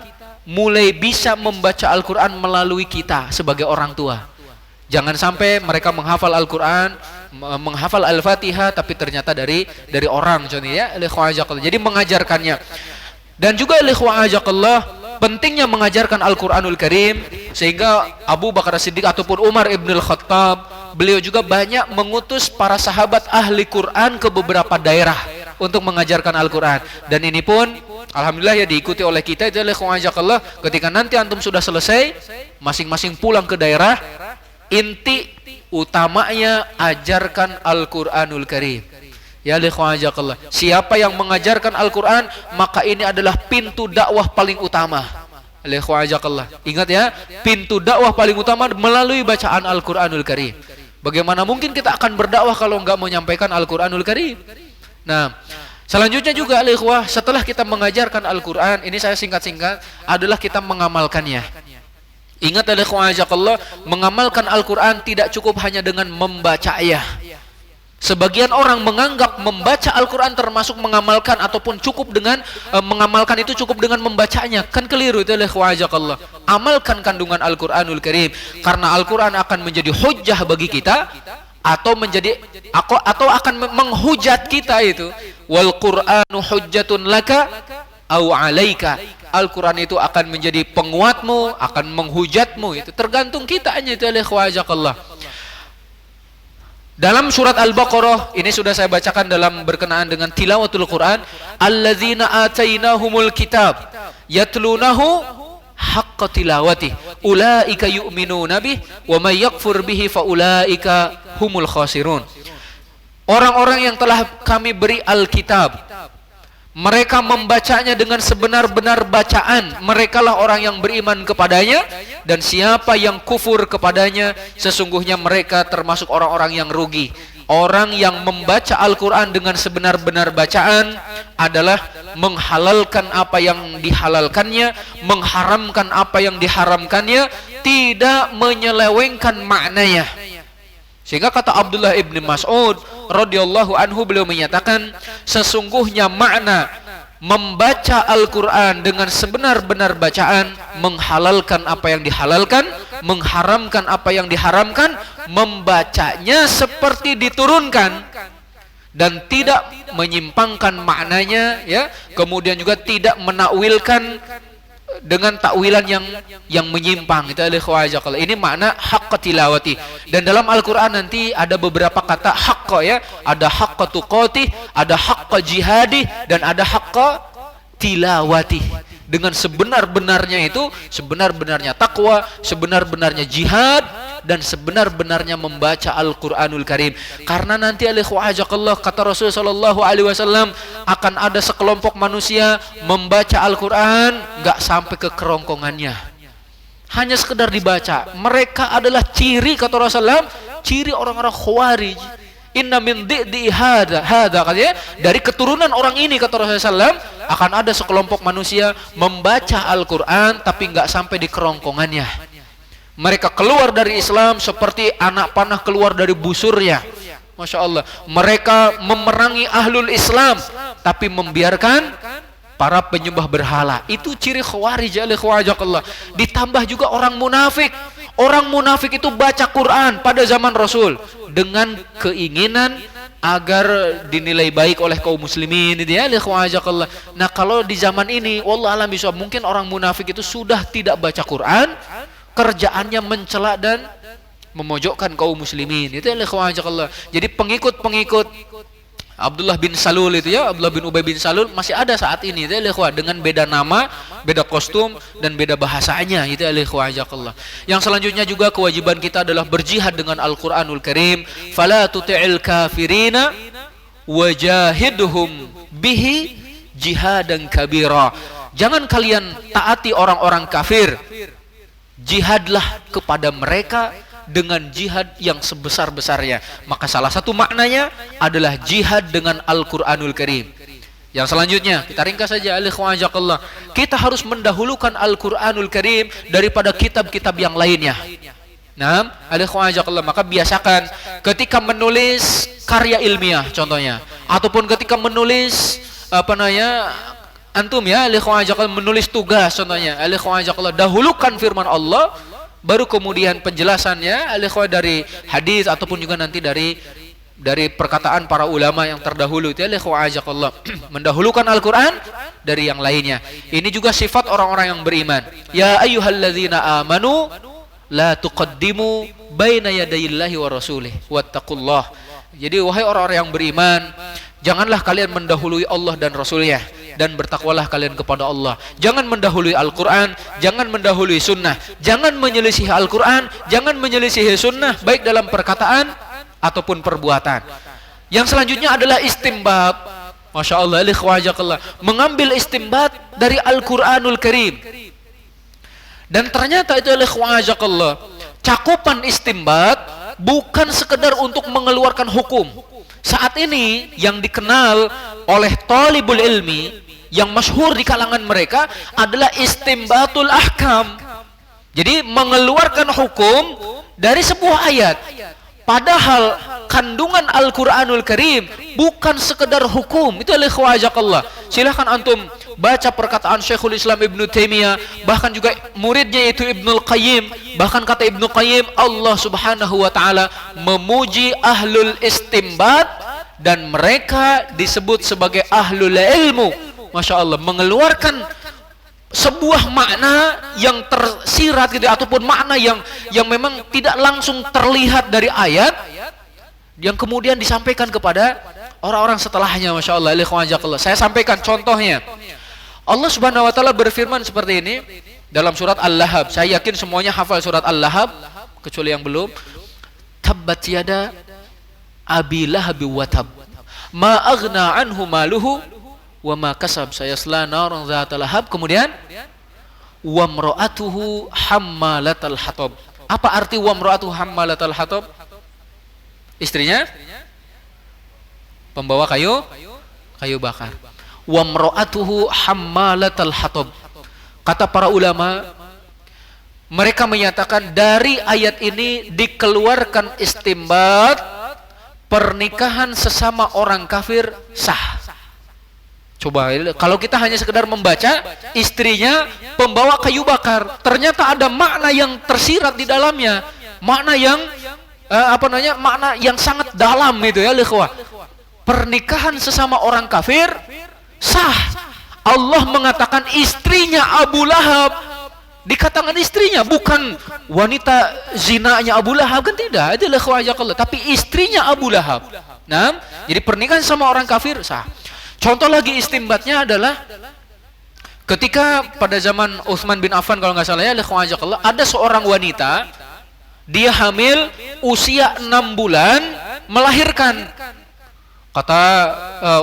mulai bisa membaca Al-Quran melalui kita sebagai orang tua. Jangan sampai mereka menghafal Al-Quran, menghafal Al-Fatihah, tapi ternyata dari orang, contohnya ya. Jadi mengajarkannya. Dan juga pentingnya mengajarkan Al-Quranul Karim, sehingga Abu Bakar Siddiq ataupun Umar ibn al-Khattab, beliau juga banyak mengutus para sahabat ahli Quran ke beberapa daerah untuk mengajarkan Al-Quran. Dan ini pun alhamdulillah ya diikuti oleh kita. Itu ketika nanti antum sudah selesai, masing-masing pulang ke daerah, inti utamanya ajarkan Al-Quranul Karim. Ya siapa yang mengajarkan Al-Quran, maka ini adalah pintu dakwah paling utama. Ingat ya, pintu dakwah paling utama melalui bacaan Al-Quranul Karim. Bagaimana mungkin kita akan berdakwah kalau enggak menyampaikan Al-Qur'anul Karim? Nah, selanjutnya juga al-ikhwah, setelah kita mengajarkan Al-Qur'an, ini saya singkat-singkat, adalah kita mengamalkannya. Ingat al-ikhwah ajakallah, mengamalkan Al-Qur'an tidak cukup hanya dengan membaca ayat. Sebagian orang menganggap membaca Al-Quran termasuk mengamalkan, ataupun cukup dengan mengamalkan itu cukup dengan membacanya. Kan keliru itu, Allah. Amalkan kandungan Al-Quranul Karim, karena Al-Quran akan menjadi hujjah bagi kita, atau akan menghujat kita itu. Wal Qur'anu hujjatun laka au alaika. Al-Quran itu akan menjadi penguatmu, akan menghujatmu. Itu tergantung kita aja itu, Allah. Dalam surat Al-Baqarah, ini sudah saya bacakan dalam berkenaan dengan tilawatul Quran, alladzina atainahumul kitab yatlunahu haqqa tilawati ulaika yu'minuna bih wa may yakfur bihi fa ulaika humul khasirun. Orang-orang yang telah kami beri Alkitab, mereka membacanya dengan sebenar-benar bacaan. Merekalah orang yang beriman kepadanya, dan siapa yang kufur kepadanya, sesungguhnya mereka termasuk orang-orang yang rugi. Orang yang membaca Al-Quran dengan sebenar-benar bacaan adalah menghalalkan apa yang dihalalkannya, mengharamkan apa yang diharamkannya, tidak menyelewengkan maknanya. Sehingga kata Abdullah ibn Mas'ud radhiyallahu anhu, beliau menyatakan, sesungguhnya makna membaca Al-Quran dengan sebenar-benar bacaan, menghalalkan apa yang dihalalkan, mengharamkan apa yang diharamkan, membacanya seperti diturunkan dan tidak menyimpangkan maknanya, ya. Kemudian juga tidak menakwilkan dengan takwilan yang menyimpang. Itu al-ikhwah. Ini makna haqqa tilawati. Dan dalam Al-Qur'an nanti ada beberapa kata haqqa, ya. Ada haqqa tuqati, ada haqqa jihadi, dan ada haqqa tilawati. Dengan sebenar-benarnya itu, sebenar-benarnya takwa, sebenar-benarnya jihad, dan sebenar-benarnya membaca Al-Quranul Karim. Karena nanti al-ikhwah, kata Rasulullah SAW, akan ada sekelompok manusia membaca Al-Quran gak sampai ke kerongkongannya, hanya sekedar dibaca. Mereka adalah ciri, kata Rasulullah, ciri orang-orang Khawarij. Inna min di'di hada katanya, dari keturunan orang ini, kata Rasulullah SAW, akan ada sekelompok manusia membaca Al-Quran tapi gak sampai di kerongkongannya. Mereka keluar dari Islam seperti anak panah keluar dari busurnya. Masya Allah. Mereka memerangi ahlul Islam tapi membiarkan para penyembah berhala. Itu ciri Khawarij. Ditambah juga orang munafik. Orang munafik itu baca Quran pada zaman Rasul dengan keinginan agar dinilai baik oleh kaum muslimin. Nah, kalau di zaman ini, wallah alam bisawab, mungkin orang munafik itu sudah tidak baca Quran, kerjaannya mencela dan memojokkan kaum muslimin. Itu Allah. Jadi pengikut-pengikut Abdullah bin Salul itu, ya, Abdullah bin Ubay bin Salul masih ada saat ini, itu dengan beda nama, beda kostum, dan beda bahasanya. Itu Allah. Yang selanjutnya juga kewajiban kita adalah berjihad dengan Al-Quranul Karim. Fala tuti'il kafirina wajahidhum bihi jihadan kabira. Jangan kalian taati orang-orang kafir, jihadlah kepada mereka dengan jihad yang sebesar-besarnya. Maka salah satu maknanya adalah jihad dengan Al-Quranul Karim. Yang selanjutnya, kita ringkas saja, al-ikhwah, kita harus mendahulukan Al-Quranul Karim daripada kitab-kitab yang lainnya. Nah, al-ikhwah, maka biasakan ketika menulis karya ilmiah contohnya, ataupun ketika menulis antum, ya, al-ikhwah, menulis tugas contohnya, al-ikhwah, dahulukan firman Allah, baru kemudian penjelasannya, al-ikhwah, dari hadis ataupun juga nanti dari perkataan para ulama yang terdahulu. Itu al-ikhwah, mendahulukan Al-Quran dari yang lainnya. Ini juga sifat orang-orang yang beriman. Ya ayyuhalladzina amanu la tuqaddimu baina yadayillahi wa rasulih wattaqullah. Jadi wahai orang-orang yang beriman, janganlah kalian mendahului Allah dan Rasulnya, dan bertakwalah kalian kepada Allah. Jangan mendahului Al-Quran, jangan mendahului sunnah, jangan menyelisihi Al-Quran, jangan menyelisihi sunnah, baik dalam perkataan ataupun perbuatan. Yang selanjutnya adalah istimbat. Masya Allah, mengambil istimbat dari Al-Quranul Karim. Dan ternyata itu cakupan istimbat bukan sekedar untuk mengeluarkan hukum. Saat ini yang dikenal oleh talibul ilmi, yang masyhur di kalangan mereka adalah istimbatul ahkam. Jadi mengeluarkan hukum dari sebuah ayat. Padahal kandungan Al-Quranul Karim bukan sekedar hukum. Itu oleh khawajakallah. Silahkan antum baca perkataan Syekhul Islam Ibnu Taimiyah, bahkan juga muridnya itu Ibnul Qayyim. Bahkan kata Ibnu Qayyim, Allah subhanahu wa ta'ala memuji ahlul istimbat, dan mereka disebut sebagai ahlul ilmu. Masya Allah, mengeluarkan sebuah makna yang tersirat gitu, ataupun makna yang memang tidak langsung terlihat dari ayat, yang kemudian disampaikan kepada orang-orang setelahnya. Masya Allah, saya sampaikan contohnya. Allah subhanahu wa ta'ala berfirman seperti ini dalam surat Al-Lahab. Saya yakin semuanya hafal surat Al-Lahab, kecuali yang belum. Tabbat yada abi lahabi wa tab, ma aghna anhu maluhu wa ma kasab, sayasla naran dzata lahab. Kemudian wa mra'atuhu hammalatal hatab. Apa arti wa mra'atuhu hammalatal hatab? Istrinya pembawa kayu bakar. Wa mra'atuhu hammalatal hatab. Kata para ulama, mereka menyatakan dari ayat ini dikeluarkan istimbat pernikahan sesama orang kafir sah. Coba, kalau kita hanya sekedar membaca istrinya pembawa kayu bakar, ternyata ada makna yang tersirat di dalamnya, makna yang makna yang sangat dalam itu ya, ikhwah. Pernikahan sesama orang kafir sah. Allah mengatakan istrinya Abu Lahab, dikatakan istrinya, bukan wanita zinanya Abu Lahab, kan tidak, itu ikhwah, tapi istrinya Abu Lahab. Nah, jadi pernikahan sama orang kafir sah. Contoh lagi istimbatnya adalah ketika pada zaman Utsman bin Affan kalau nggak salah ya, ada seorang wanita, dia hamil usia 6 bulan melahirkan. Kata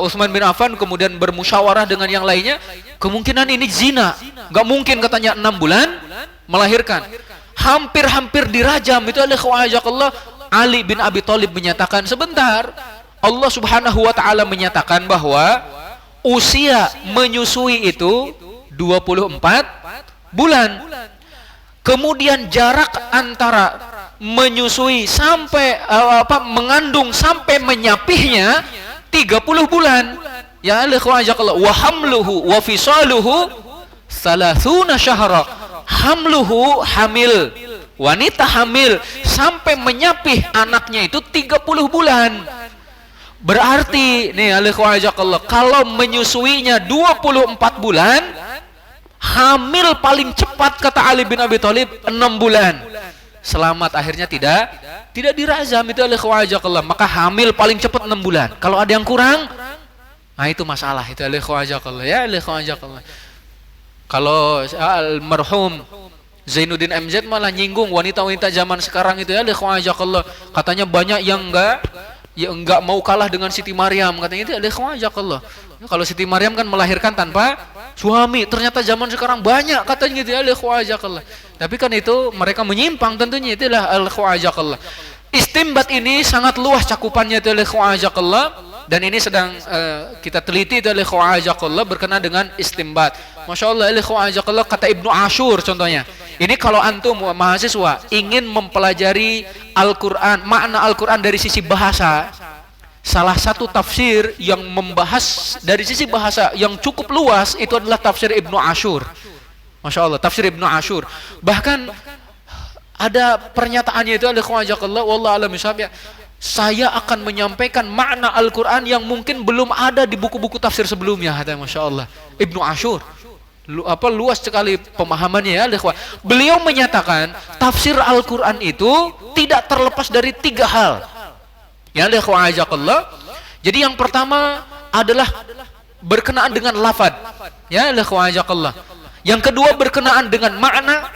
Utsman bin Affan kemudian bermusyawarah dengan yang lainnya, kemungkinan ini zina, nggak mungkin katanya 6 bulan melahirkan. Hampir-hampir dirajam. Itu Allah. Ali bin Abi Thalib menyatakan, sebentar, Allah subhanahu wa ta'ala menyatakan bahwa usia menyusui itu 24 bulan. Kemudian jarak antara menyusui sampai mengandung sampai menyapihnya 30 bulan. Ya Allah, wa hamluhu wa fisaluhu 30 syahra. Hamluhu, hamil, wanita hamil sampai menyapih anaknya itu 30 bulan. Berarti nih alaikumsalam, kalau menyusuinya 24 bulan, hamil paling cepat kata Ali bin Abi Thalib 6 bulan. Selamat, akhirnya tidak dirajam itu alaikumsalam. Maka hamil paling cepat 6 bulan. Kalau ada yang kurang, nah itu masalah itu alaikumsalam ya alaikumsalam. Kalau almarhum Zainuddin MZ malah nyinggung wanita-wanita zaman sekarang itu ya alaikumsalam. Katanya banyak yang enggak mau kalah dengan Siti Maryam, katanya itu alaikumsalam. Kalau Siti Maryam kan melahirkan tanpa suami, ternyata zaman sekarang banyak katanya gitu ya alaikumsalam. Tapi kan itu mereka menyimpang tentunya, itulah alaikumsalam. Istimbat ini sangat luas cakupannya itu alaikumsalam, dan ini sedang kita teliti itu alaikumsalam berkenaan dengan istimbat. Masya Allah alaikumsalam. Kata Ibnu Ashur contohnya, ini kalau antum mahasiswa ingin mempelajari Al-Quran, makna Al-Quran dari sisi bahasa, salah satu tafsir yang membahas dari sisi bahasa yang cukup luas itu adalah tafsir Ibnu Ashur. Masya Allah, tafsir Ibnu Ashur. Bahkan ada pernyataannya itu alaikumsalam, wallahu a'lam bishawab, saya akan menyampaikan makna Al-Quran yang mungkin belum ada di buku-buku tafsir sebelumnya. Masya Allah, Ibnu Ashur luas sekali pemahamannya ya. Beliau menyatakan tafsir Al-Quran itu tidak terlepas dari 3 hal. Ya Allah. Jadi yang pertama adalah berkenaan dengan lafad. Ya Allah. Yang kedua berkenaan dengan makna,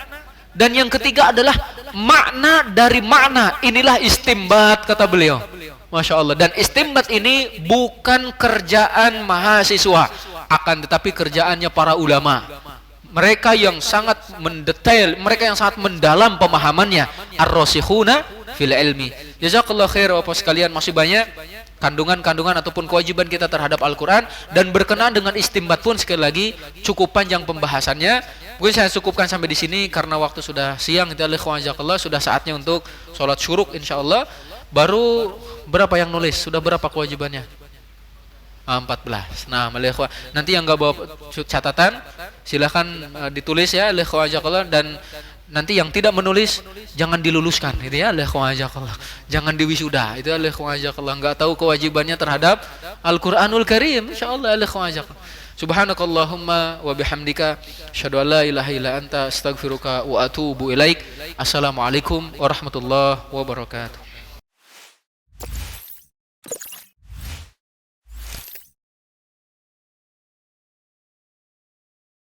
dan yang ketiga adalah makna dari makna. Inilah istimbat kata beliau. Masya Allah. Dan istimbat ini bukan kerjaan mahasiswa, akan tetapi kerjaannya para ulama. Mereka yang sangat mendetail, mereka yang sangat mendalam pemahamannya. Ar-rasikhuna fil ilmi. Jazakallahu khair Bapak sekalian, masih banyak kandungan-kandungan ataupun kewajiban kita terhadap Al-Quran, dan berkenaan dengan istimbat pun sekali lagi cukup panjang pembahasannya. Mungkin saya cukupkan sampai di sini karena waktu sudah siang. Sudah saatnya untuk sholat syuruk insyaallah. Baru berapa yang nulis? Sudah berapa kewajibannya? 14. Nah, nanti yang nggak bawa catatan silahkan ditulis ya, dan nanti yang tidak menulis jangan diluluskan, itu ya, jangan diwisuda, itu ya, nggak tahu kewajibannya terhadap Al-Quranul Karim, insyaallah. Subhanakallahumma wa bihamdika asyhadu an la ilaha illa anta astaghfiruka wa atubu ilaik. Assalamualaikum warahmatullahi wabarakatuh.